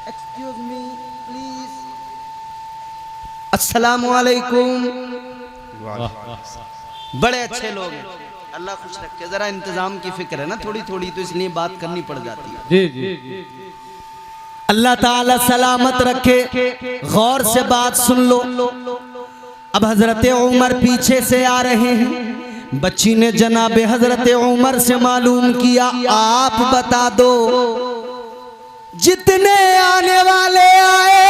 एक्सक्यूज मी प्लीज, अस्सलाम वालेकुम। बड़े अच्छे लोग हैं, अल्लाह खुश रखे। जरा इंतजाम की फिक्र है ना थोड़ी थोड़ी, तो इसलिए बात करनी पड़ जाती है। जी जी अल्लाह ताला सलामत रखे। गौर से बात सुन लो। अब हजरत उमर पीछे से आ रहे हैं, बच्ची ने जनाबे हजरत उमर से मालूम किया आप बता दो जितने आने वाले आए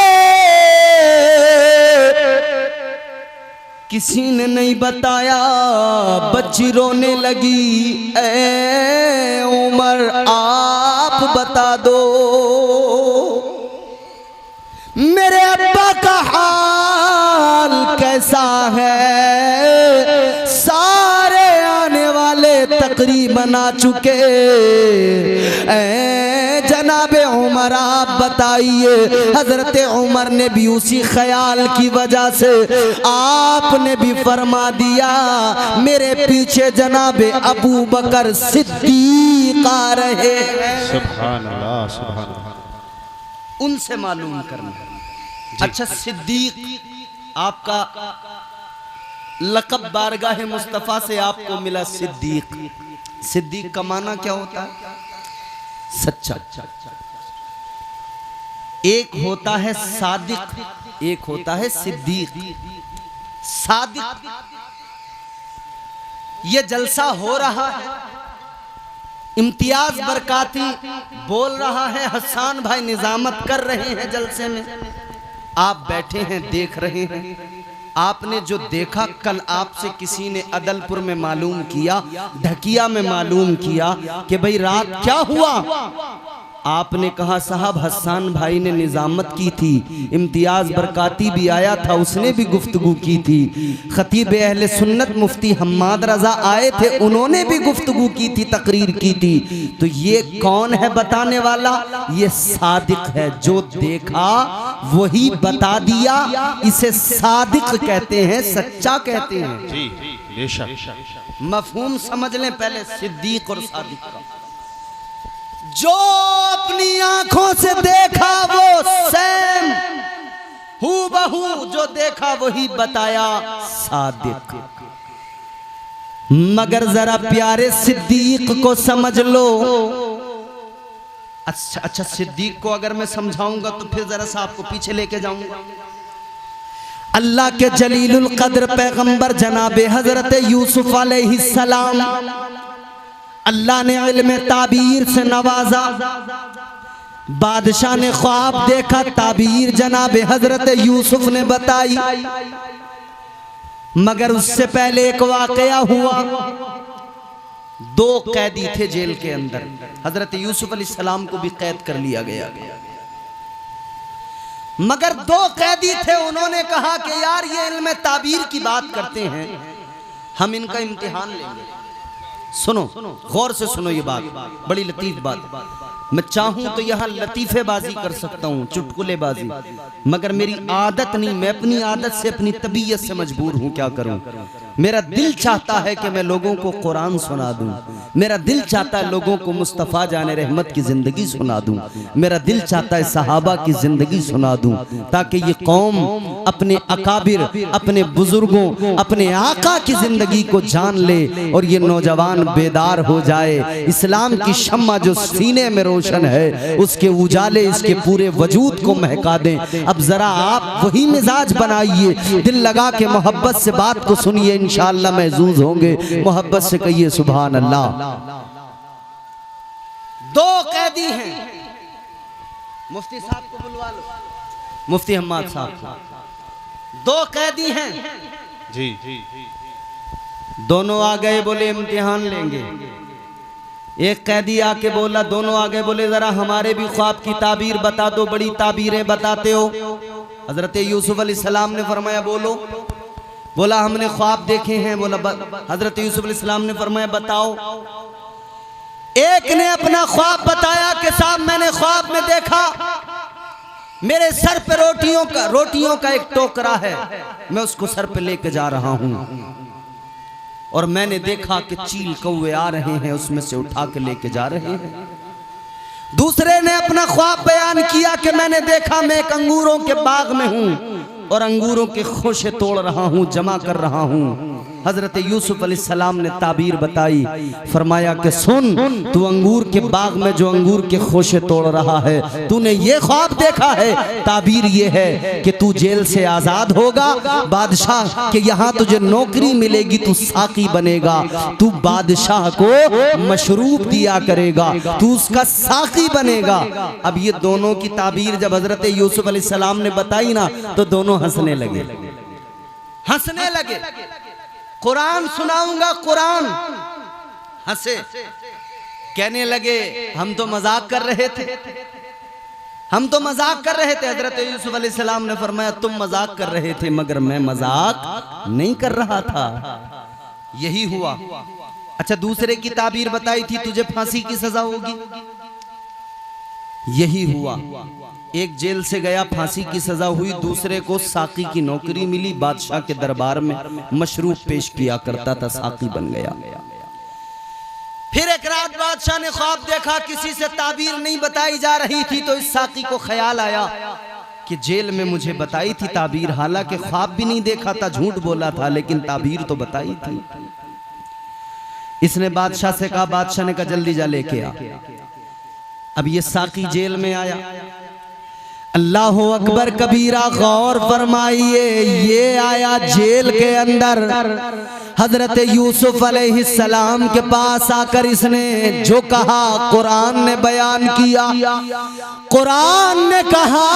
किसी ने नहीं बताया। बच्ची रोने लगी ऐ उमर आप बता दो मेरे अब्बा का हाल कैसा है। सारे आने वाले तकरीबन आ चुके, जनाबे उमर आप बताइए। हजरत उमर ने भी उसी ख्याल की वजह से आपने भी फरमा दिया मेरे पीछे जनाबे अबू बकर सिद्दीक आ रहे हैं, सुभान अल्लाह सुभान अल्लाह। उनसे मालूम करना। अच्छा सिद्दीक आपका लक़ब बारगाह मुस्तफ़ा से आपको मिला सिद्दीक। सिद्दीक का माना क्या होता है? सच्चा। एक होता है सादिक, एक होता है सिद्दीक। सादिक ये जलसा हो रहा है, इम्तियाज बरकाती बोल रहा है, हसन भाई निजामत कर रहे हैं जलसे में, आप बैठे हैं देख रहे हैं। आपने जो देखा कल आपसे किसी ने अदलपुर में मालूम किया, ढकिया में मालूम किया कि भाई रात क्या हुआ। आपने कहा साहब हसन भाई ने निजामत की थी, इम्तियाज बरकाती भी आया था उसने भी गुफ्तगू की थी, खतीब अहले सुन्नत मुफ्ती हम्माद रजा आए थे उन्होंने भी गुफ्तगू की थी, तकरीर की थी। तो ये कौन है बताने वाला? ये सादिक है, जो देखा वही बता दिया, इसे सादिक कहते हैं, सच्चा कहते हैं। जी बेशक। मफहूम समझ लें पहले सिद्दीक और सादिक का। जो अपनी आंखों से देखा वो सेम हूबहू जो देखा वही बताया सादिक। मगर जरा प्यारे सिद्दीक को समझ लो। अच्छा सिद्दीक को अगर मैं समझाऊंगा तो फिर जरा सा आपको पीछे लेके जाऊंगा। अल्लाह के जलीलुल कद्र पैगंबर जनाब हजरत यूसुफ अलैहिस्सलाम, अल्लाह ने इल्म ताबीर से नवाजा। बादशाह ने ख्वाब देखा, ताबीर जनाब हजरत यूसुफ ने बताई। मगर उससे पहले एक वाकया हुआ। दो कैदी थे जेल के अंदर, हजरत यूसुफ अलैहिस्सलाम को भी कैद कर लिया गया। मगर दो कैदी थे, उन्होंने कहा कि यार ये इल्म ताबीर की बात करते हैं, हम इनका इम्तिहान लेंगे। सुनो, गौर से सुनो, ये बात बड़ी लतीफ बात। मैं चाहूं तो यहां लतीफेबाजी कर सकता हूं, चुटकुलेबाजी, मगर मेरी आदत नहीं, मैं अपनी आदत से, अपनी तबीयत से मजबूर हूं। क्या करूं? मेरा दिल चाहता है कि मैं लोगों को कुरान सुना दूं, मेरा दिल चाहता है लोगों को मुस्तफ़ा जाने रहमत की जिंदगी सुना दूं, मेरा दिल चाहता है सहाबा की जिंदगी सुना दूं, ताकि ये कौम अपने अकाबिर, अपने बुजुर्गों, अपने आका की जिंदगी को जान ले और ये नौजवान बेदार हो जाए। इस्लाम की शम्मा जो सीने में रोशन है, उसके उजाले इसके पूरे वजूद को महका दें। अब जरा आप वही मिजाज बनाइए, दिल लगा के मोहब्बत से बात को सुनिए, इंशाअल्लाह महजूज होंगे। मोहब्बत से कहिए सुभान अल्लाह। दो कैदी हैं, मुफ्ती साहब को बुलवा लो, मुफ्ती हम्माद साहब। दो कैदी हैं जी। दोनों आ गए, बोले इम्तिहान लेंगे। एक कैदी आके बोला, दोनों आ गए, बोले जरा हमारे भी ख्वाब की ताबीर बता दो, बड़ी ताबीरें बताते हो। हजरत यूसुफ अलैहिस्सलाम ने फरमाया बोलो। बोला हमने ख्वाब देखे हैं। बोला हजरत यूसुफ अलैहिस्सलाम ने फरमाया बताओ। एक ने अपना ख्वाब बताया कि साहब मैंने ख्वाब में देखा मेरे सर पे रोटियों का एक टोकरा है, मैं उसको सर पे लेके जा रहा हूं और मैंने देखा कि चील कौवे आ रहे हैं, उसमें से उठा के लेके जा रहे हैं। दूसरे ने अपना ख्वाब बयान किया कि मैंने देखा मैं एक अंगूरों के बाग में हूं और अंगूरों के खोशे तोड़ रहा हूं, जमा कर रहा हूं। हजरत यूसुफ अलैहिस्सलाम ने ताबीर बताई, फरमाया कि सुन, तू अंगूर के बाग में जो अंगूर के खोशे तोड़ रहा है, तूने ये ख्वाब देखा है। ताबीर ये है कि तू जेल से आजाद होगा, बादशाह के यहाँ तुझे नौकरी मिलेगी, तू साकी बनेगा, तू बादशाह को मशरूब दिया करेगा, तू उसका साकी बनेगा। अब ये दोनों की ताबीर जब हजरत यूसुफ अलैहिस्सलाम ने बताई ना, तो दोनों हंसने लगे, हंसने लगे। कुरान सुनाऊंगा, कुरान। हंसे, कहने लगे हम तो मजाक कर रहे थे, हम तो मजाक कर रहे थे। हजरत यूसुफ अलैहिस्सलाम ने फरमाया तुम मजाक कर रहे थे, मगर मैं मजाक नहीं कर रहा था। यही हुआ। अच्छा, दूसरे की ताबीर बताई थी तुझे फांसी की सजा होगी, यही हुआ। एक जेल से गया, फांसी की सजा हुई, दूसरे को साकी की नौकरी मिली, बादशाह के दरबार में मशरूब पेश किया करता था, साकी बन गया। फिर एक रात बादशाह ने ख्वाब देखा, किसी से ताबीर नहीं बताई जा रही थी, तो इस साकी को ख्याल आया कि जेल में मुझे बताई थी ताबीर, हालांकि ख्वाब भी नहीं देखा था, झूठ बोला था, लेकिन ताबीर तो बताई थी। इसने बादशाह से कहा, बादशाह ने कहा जल्दी जा लेके आ। अब ये साकी जेल में आया। अल्लाह अकबर कबीरा, गौर फरमाइए, ये आया जेल के अंदर। हजरत यूसुफ अलैहिस्सलाम के पास आकर इसने जो कहा कुरान ने बयान किया। कुरान ने कहा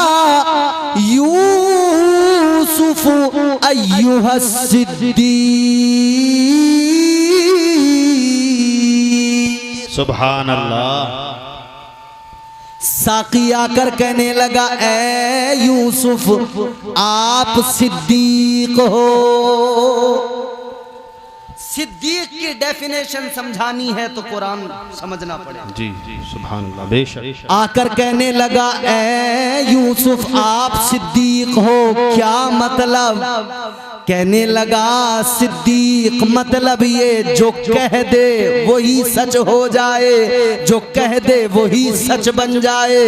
यूसुफ अय्युहस सिद्दीक, सुभान अल्लाह। साकी आकर कहने लगा, ए यूसुफ आप सिद्दीक हो। सिद्दीक की डेफिनेशन समझानी है तो कुरान समझना पड़ेगा। जी जी, सुभान अल्लाह, बेशक। आकर कहने लगा, ए यूसुफ आप सिद्दीक हो, क्या मतलब? कहने लगा सिद्दीक मतलब ये जो कह दे वही सच हो जाए, जो कह दे वही सच बन जाए,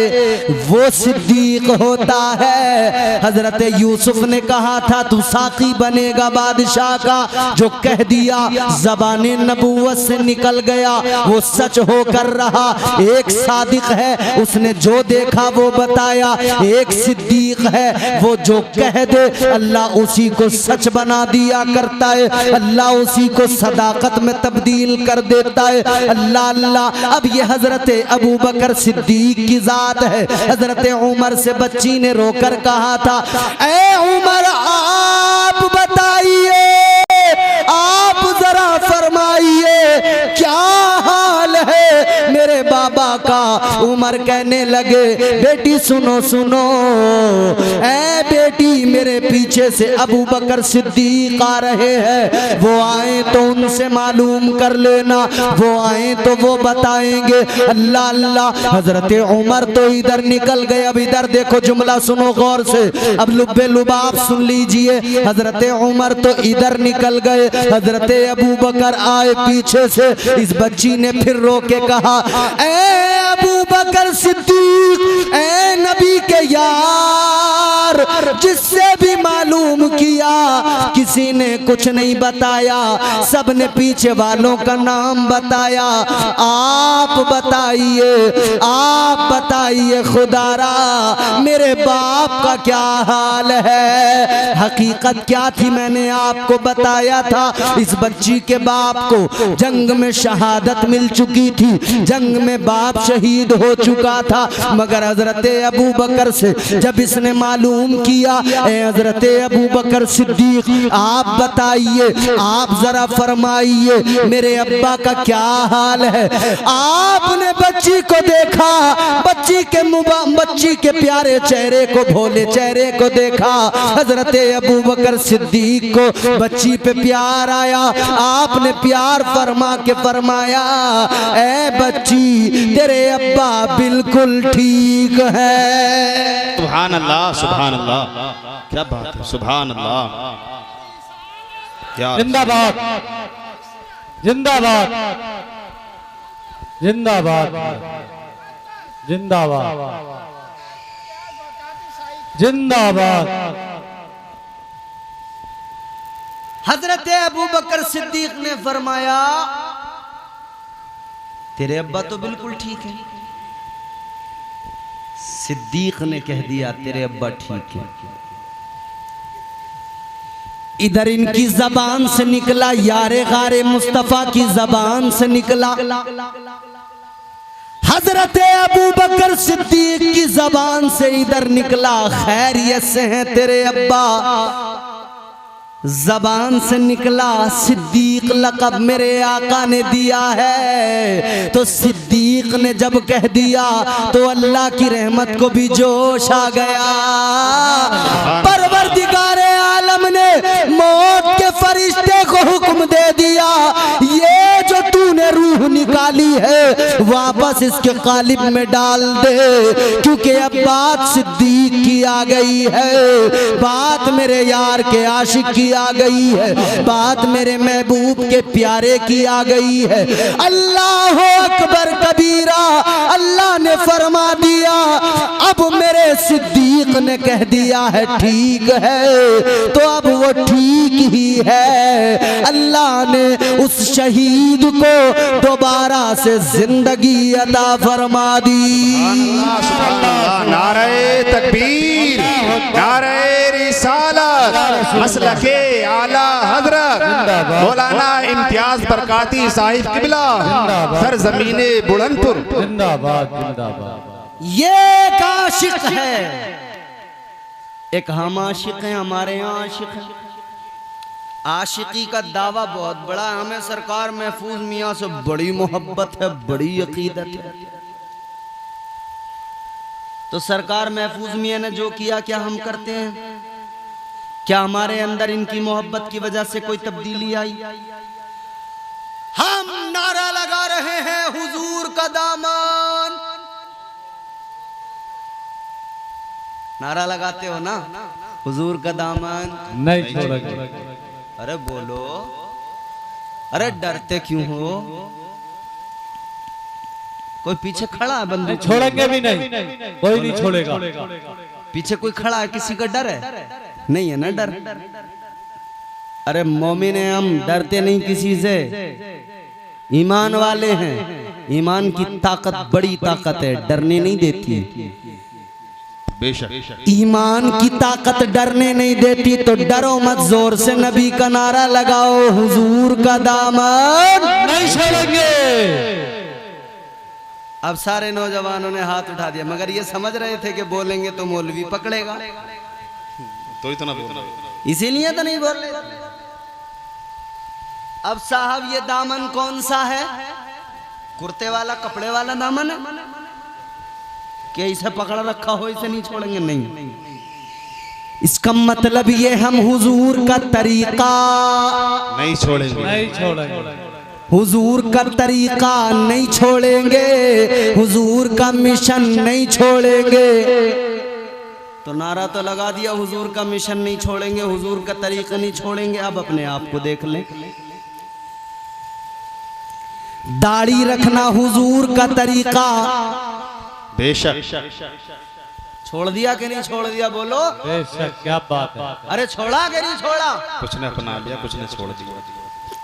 वो सिद्दीक होता है। हजरत यूसुफ ने कहा था तू साकी बनेगा बादशाह का, जो कह दिया ज़बाने नबूवत से निकल गया वो सच होकर रहा। एक सादिक है उसने जो देखा वो बताया, एक सिद्दीक है वो जो कह दे अल्लाह उसी को सच बना दिया करता है, अल्लाह उसी को सदाकत में तब्दील कर देता है। अल्लाह अल्लाह। अब ये हजरत अबू बकर सिद्दीक की जात है। हजरत उमर से बच्ची ने रोकर कहा था ए उमर आप बताइए, आप जरा फरमाइए क्या हाल है मेरे बाबा का। उमर कहने लगे बेटी सुनो सुनो, ऐ बेटी मेरे पीछे से अबू बकर सिद्दीक आ रहे हैं, वो आए तो उनसे मालूम कर लेना, वो आए तो वो बताएंगे। अल्लाह अल्लाह। हजरत उमर तो इधर निकल गए। अब इधर देखो जुमला सुनो गौर से, अब लुब्बे लुबाब सुन लीजिए। हजरत उमर तो इधर निकल गए, हजरत अबू बकर आए पीछे से। इस बच्ची ने फिर रो के कहा ए अबू बकर सिद्दीक, ए नबी के यार, जिससे भी मालूम किया किसी ने कुछ नहीं बताया, सबने पीछे वालों का नाम बताया। आप बताइए, आप बताइए खुदारा मेरे बाप का क्या हाल है। हकीकत क्या थी मैंने आपको बताया था। इस बच्ची के बाप को जंग में शहादत मिल चुकी थी, जंग में बाप शहीद हो चुका था। मगर हजरत अबू बकर से जब इसने मालूम किया ए हजरत अबू बकर सिद्दीक आप बताइए, आप जरा फरमाइए मेरे अब्बा का क्या हाल है। आपने बच्ची को देखा, बच्ची के प्यारे चेहरे को, भोले चेहरे को देखा। हजरत अबू बकर सिद्दीक को बच्ची पे प्यार आया। आपने प्यार फरमा के फरमाया ए बच्ची तेरे अब्बा बिल्कुल ठीक है। सुभान अल्लाह, सुभान अल्लाह, क्या बात है, सुभान अल्लाह, क्या जिंदाबाद जिंदाबाद जिंदाबाद जिंदाबाद जिंदाबाद। हजरत अबू बकर सिद्दीक ने फरमाया तेरे अब्बा तो बिल्कुल ठीक है। सिद्दीक ने कह दिया तेरे अब्बा ठीक है। इधर इनकी जबान से निकला, यारे गारे मुस्तफा की जबान से निकला। हजरत अबू बकर सिद्दीक की जबान से इधर निकला खैरियत से हैं तेरे अब्बा। जबान से निकला सिद्दीक लक़ब मेरे आका ने दिया है। तो सिद्दीक ने जब कह दिया तो अल्लाह की रहमत को भी जोश आ गया। परवरदिगारे आलम ने मौत के फरिश्ते को हुक्म दे दिया ये जो तूने रूह निकाली है वापस इसके कालिब में डाल दे, क्योंकि अब बात सिद्दीक की आ गई है, बात मेरे यार के आशिक की आ गई है, बात मेरे महबूब के प्यारे की आ गई है। अल्लाह अकबर कबीरा। अल्लाह ने फरमा दिया अब मेरे सिद्दीक ने कह दिया है ठीक है तो अब वो ठीक ही है। अल्लाह ने उस शहीद को दोबारा से जिंदगी अता फरमा दी। नारे तकबीर, नारे रिसालत, मसलके आला हजरत मौलाना इम्तियाज बरकाती साहिब किबला सरजमीने बुलंदपुर। जिंदाबाद जिंदाबाद। ये एक आशिक है, एक हम आशिक हैं, हमारे यहाँ आशिक है। आशिकी का दावा बहुत बड़ा है, हमें सरकार महफूज मियाँ से बड़ी मोहब्बत है, बड़ी अकीदत है। तो सरकार महफूज मियाँ ने जो किया क्या हम करते हैं? क्या हमारे अंदर इनकी मोहब्बत की वजह से कोई तब्दीली आई? हम नारा लगा रहे हैं हुजूर का दामन। नारा लगाते हो ना? हुजूर का दामन नहीं छोड़ेंगे। अरे बोलो, अरे डरते क्यों हो? कोई पीछे खड़ा है बंदूक? छोड़ेंगे भी नहीं, कोई नहीं छोड़ेगा। पीछे कोई खड़ा है, किसी का डर है? नहीं है ना डर। अरे मोमिन है हम, डरते नहीं किसी से, ईमान वाले हैं। ईमान की ताकत बड़ी ताकत है, डरने नहीं देती। बेशक ईमान की ताकत डरने नहीं देती, तो डरो मत, जोर से नबी का नारा लगाओ, हुजूर का दामन नहीं छोड़ेंगे। अब सारे नौजवानों ने हाथ उठा दिया, मगर ये समझ रहे थे कि बोलेंगे तो मौलवी पकड़ेगा, तो इतना बोल, इसीलिए तो नहीं बोल रहे। अब साहब ये दामन कौन सा है? कुर्ते वाला, कपड़े वाला दामन है कि इसे पकड़ रखा हो इसे नहीं छोड़ेंगे? नहीं, इसका मतलब ये हम हुजूर का तरीका नहीं छोड़ेंगे, नहीं छोड़ेंगे, हुजूर का तरीका नहीं छोड़ेंगे, हुजूर का मिशन नहीं छोड़ेंगे। तो नारा तो लगा दिया, हुजूर का मिशन नहीं छोड़ेंगे, हुजूर का तरीका नहीं छोड़ेंगे। अब अपने आप को देख लें, दाढ़ी रखना हुजूर का तरीका, बेशक छोड़ दिया कि नहीं छोड़ दिया? बोलो बेशक, क्या बात है। अरे छोड़ा कि नहीं छोड़ा? कुछ ने अपना लिया, कुछ ने छोड़ दिया।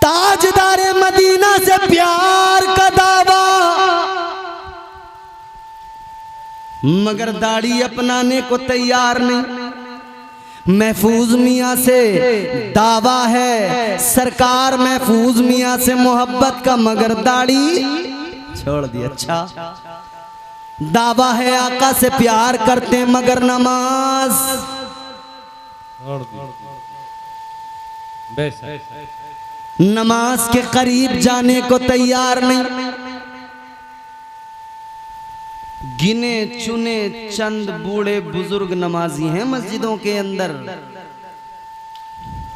ताजदारे मदीना से प्यार का दावा, मगर दाढ़ी अपनाने को तैयार नहीं। महफूज मियाँ से दावा है सरकार, महफूज मियाँ से मोहब्बत का, मगर दाढ़ी छोड़ दी। अच्छा, दावा है आका से प्यार करते मगर नमाज छोड़ दी। बेशक, नमाज के करीब जाने को तैयार नहीं। गिने चुने चंद बूढ़े बुजुर्ग नमाजी हैं मस्जिदों के अंदर।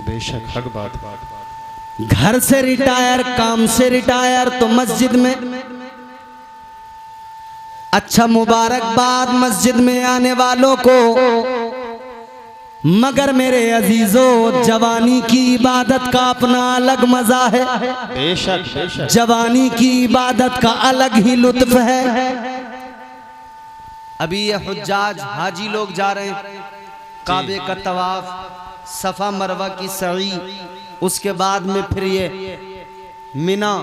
बेशक हक बात। घर से रिटायर, काम से रिटायर, तो मस्जिद में। अच्छा, मुबारकबाद मस्जिद में आने वालों को, मगर मेरे अजीजों, जवानी की इबादत का अपना अलग मजा है। बेशक बेशक, जवानी की इबादत का अलग ही लुत्फ है। अभी ये हुज्जाज हाजी लोग जा रहे हैं, काबे का तवाफ, सफा मरवा की सई, उसके बाद में फिर ये मिना,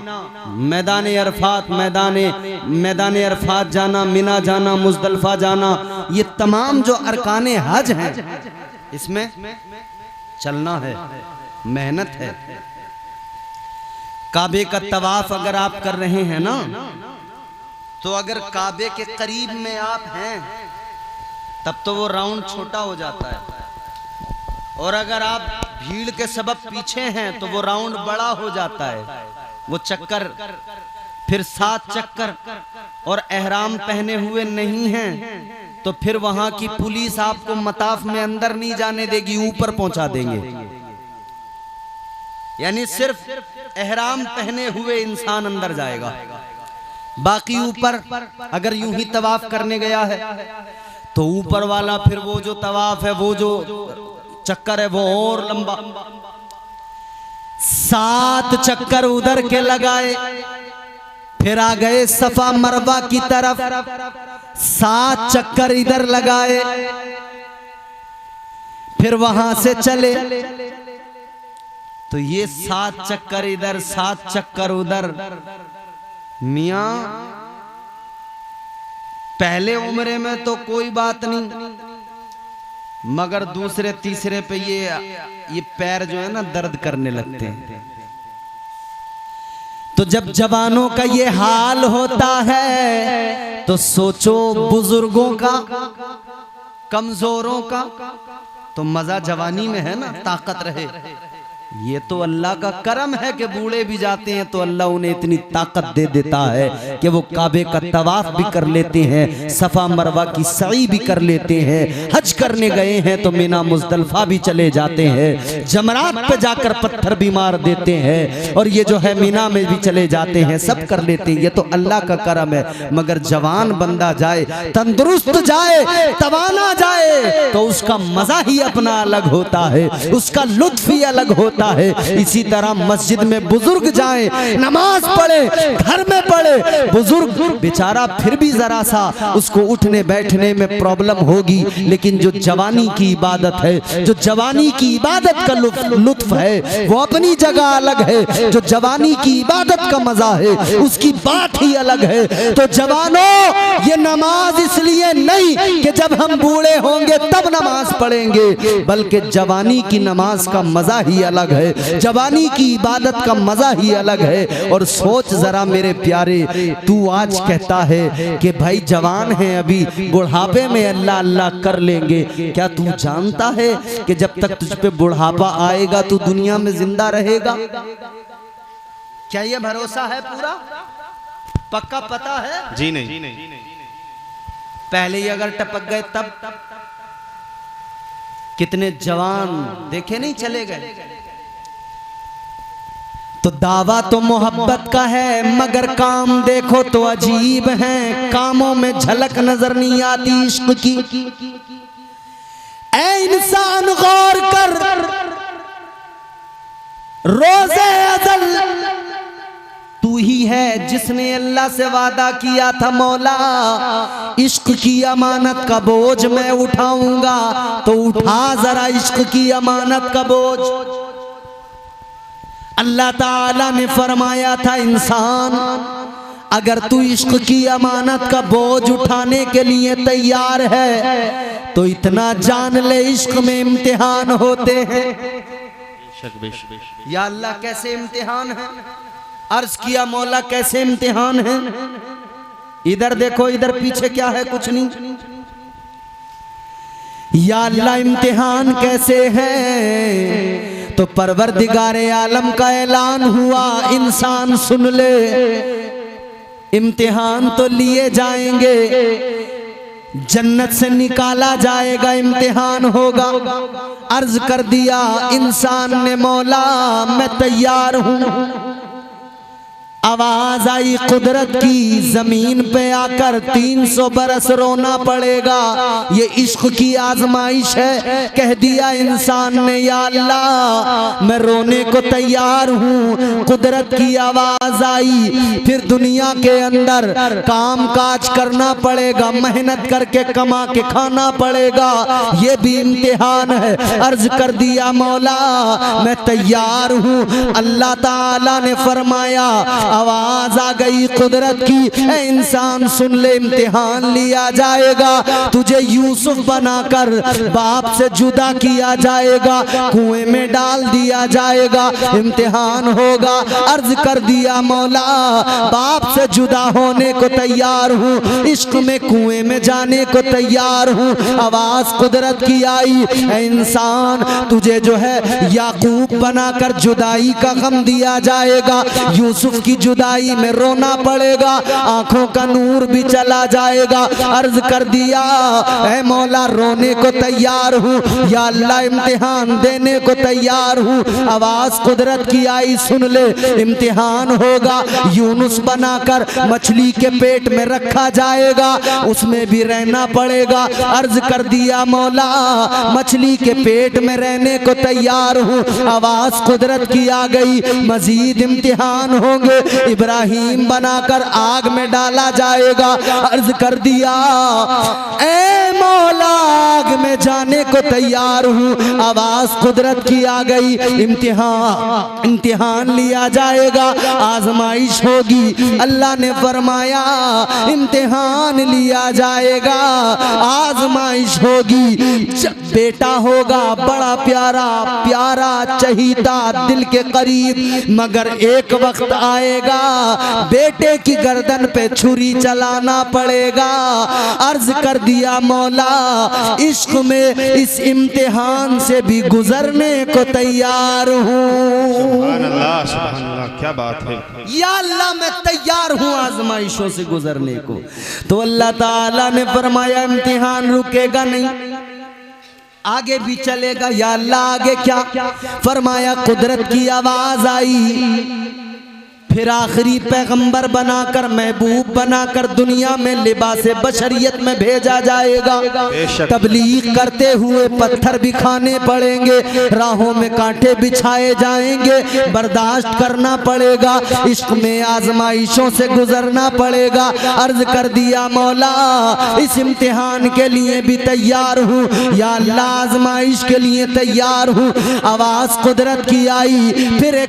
मैदान अरफात, मैदान अरफात जाना, मिना जाना, मुजदलफा जाना, ये तमाम जो अरकाने हज हैं, इसमें चलना है, मेहनत है। काबे का तवाफ अगर आप कर रहे हैं ना, तो अगर काबे के करीब में आप हैं तब तो वो राउंड छोटा हो जाता है, और अगर आप भीड़ के सबब पीछे हैं तो वो राउंड बड़ा हो जाता है। वो चक्कर फिर 7 चक्कर, और एहराम पहने हुए नहीं हैं तो फिर वहां की पुलिस आपको मताफ में अंदर नहीं जाने देगी, ऊपर पहुंचा देंगे। यानी सिर्फ एहराम पहने हुए इंसान अंदर जाएगा, बाकी ऊपर अगर यूं ही तवाफ करने गया है तो ऊपर वाला फिर वो जो तवाफ है, वो जो चक्कर है, वो और लंबा। 7 चक्कर उधर के लगाए, फिर आ गए सफा मरवा की तरफ, 7 चक्कर इधर लगाए, फिर वहां से चले, तो ये 7 चक्कर इधर, 7 चक्कर उधर। मियां पहले उम्रे में तो कोई बात नहीं, मगर दूसरे तीसरे पे ये पैर जो है ना दर्द करने लगते हैं। तो जब जवानों का ये हाल होता है तो सोचो बुजुर्गों का, कमजोरों का। तो मजा जवानी में है ना, ताकत रहे। ये तो अल्लाह का करम है कि बूढ़े भी जाते हैं तो अल्लाह उन्हें इतनी ताकत दे देता है कि वो काबे का तवाफ भी कर लेते हैं, सफ़ा मरवा की सई भी कर लेते हैं, हज करने गए हैं तो मीना मुज़दलिफ़ा भी चले जाते हैं, जमरात पे जाकर पत्थर भी मार देते हैं और ये जो है मीना में भी चले जाते हैं, सब कर लेते हैं। ये तो अल्लाह का करम है। मगर जवान बंदा जाए, तंदुरुस्त जाए, तवाना जाए तो उसका मजा ही अपना अलग होता है, उसका लुत्फ ही अलग होता है। इसी तरह मस्जिद में बुजुर्ग जाए, नमाज पढ़े, घर में पढ़े, बुजुर्ग बेचारा फिर भी जरा सा उसको उठने बैठने में प्रॉब्लम होगी, लेकिन जो जवानी की इबादत है, जो जवानी की इबादत का लुत्फ है वो अपनी जगह अलग है। जो जवानी की इबादत का मजा है उसकी बात ही अलग है। तो जवानों, ये नमाज इसलिए नहीं कि जब हम बूढ़े होंगे तब नमाज पढ़ेंगे, बल्कि जवानी की नमाज का मजा ही अलग है, जवानी की इबादत का मजा ही अलग है। और सोच जरा मेरे प्यारे, तू आज कहता है कि भाई जवान है अभी, बुढ़ापे में अल्लाह अल्लाह कर लेंगे, क्या तू जानता है कि जब तक तुझ पे बुढ़ापा आएगा तू दुनिया में जिंदा रहेगा? क्या ये भरोसा है पूरा पक्का पता है? जी नहीं। पहले ही अगर टपक गए तब कितने जवान देखे नहीं चले गए। तो दावा तो मोहब्बत का है मगर काम देखो तो अजीब है, कामों में झलक नजर नहीं आती इश्क की। ऐ इंसान गौर कर, रोज़े अज़ल तू ही है जिसने अल्लाह से वादा किया था, मौला इश्क की अमानत का बोझ मैं उठाऊंगा, तो उठा जरा इश्क की अमानत का बोझ। अल्लाह ताला ने फरमाया था, इंसान अगर तू इश्क की अमानत का बोझ उठाने के लिए तैयार है तो इतना जान ले इश्क में इम्तिहान होते हैं। या अल्लाह कैसे इम्तिहान है? अर्ज किया मौला कैसे इम्तिहान है? इधर देखो, इधर पीछे क्या है? कुछ नहीं। या अल्लाह इम्तिहान कैसे है? तो परवरदिगारे आलम का ऐलान हुआ, इंसान सुन ले, इम्तिहान तो लिए जाएंगे, जन्नत से निकाला जाएगा, इम्तिहान होगा। अर्ज कर दिया इंसान ने, मौला मैं तैयार हूं। आवाज आई कुदरत की, जमीन पे आकर 300 बरस रोना पड़ेगा, ये इश्क की आजमाइश है। कह दिया इंसान ने, या अल्लाह मैं रोने को तैयार हूँ। कुदरत की आवाज आई, फिर दुनिया के अंदर काम काज करना पड़ेगा, मेहनत करके कमा के खाना पड़ेगा, ये भी इम्तिहान है। अर्ज कर दिया मौला मैं तैयार हूँ। अल्लाह ताला ने फरमाया, आवाज आ गई कुदरत की, ऐ इंसान सुन ले, इम्तिहान लिया जाएगा, तुझे यूसुफ बनाकर बाप से जुदा किया जाएगा, कुएं में डाल दिया जाएगा, इम्तिहान होगा। अर्ज कर दिया मौला बाप से जुदा होने को तैयार हूँ, इश्क में कुएं में जाने को तैयार हूँ। आवाज कुदरत की आई, ऐ इंसान तुझे जो है याकूब बनाकर जुदाई का गम दिया जाएगा, यूसुफ की जुदाई में रोना पड़ेगा, आंखों का नूर भी चला जाएगा। अर्ज कर दिया, ऐ मौला रोने को तैयार हूँ, या अल्लाह इम्तिहान देने को तैयार हूँ। आवाज कुदरत की आई, सुन ले इम्तिहान होगा, यूनुस बनाकर मछली के पेट में रखा जाएगा, उसमें भी रहना पड़ेगा। अर्ज कर दिया मौला मछली के पेट में रहने को तैयार हूँ। आवाज कुदरत की आ गई, मजीद इम्तिहान होंगे, इब्राहिम बनाकर आग में डाला जाएगा। अर्ज कर दिया, ऐ मौला आग में जाने को तैयार हूँ। आवाज कुदरत की आ गई, इम्तिहान लिया जाएगा, आजमाइश होगी। अल्लाह ने फरमाया इम्तिहान लिया जाएगा, आजमाइश होगी। बेटा होगा बड़ा प्यारा प्यारा चहीता दिल के करीब, मगर एक वक्त आएगा बेटे की गर्दन पे छुरी चलाना पड़ेगा। अर्ज कर दिया मौला मौला इश्क में इस इम्तिहान से भी गुजरने को तैयार हूँ। सुभान अल्लाह, क्या बात है। या अल्लाह मैं तैयार हूँ आजमाइशों से गुजरने को। तो अल्लाह ताला ने फरमाया इम्तिहान रुकेगा नहीं, आगे भी चलेगा। या अल्लाह आगे क्या? फरमाया कुदरत की आवाज आई, फिर आखिरी पैगंबर बनाकर महबूब बनाकर दुनिया में लिबास बशरियत में भेजा जाएगा। तबलीग करते हुए पत्थर भी खाने पड़ेंगे, राहों में कांटे बिछाए जाएंगे, बर्दाश्त करना पड़ेगा, इश्क में आजमाइशों से गुजरना पड़ेगा। अर्ज कर दिया मौला इस इम्तिहान के लिए भी तैयार हूँ, या अल्लाह आजमाइश के लिए तैयार हूँ। आवाज कुदरत की आई, फिर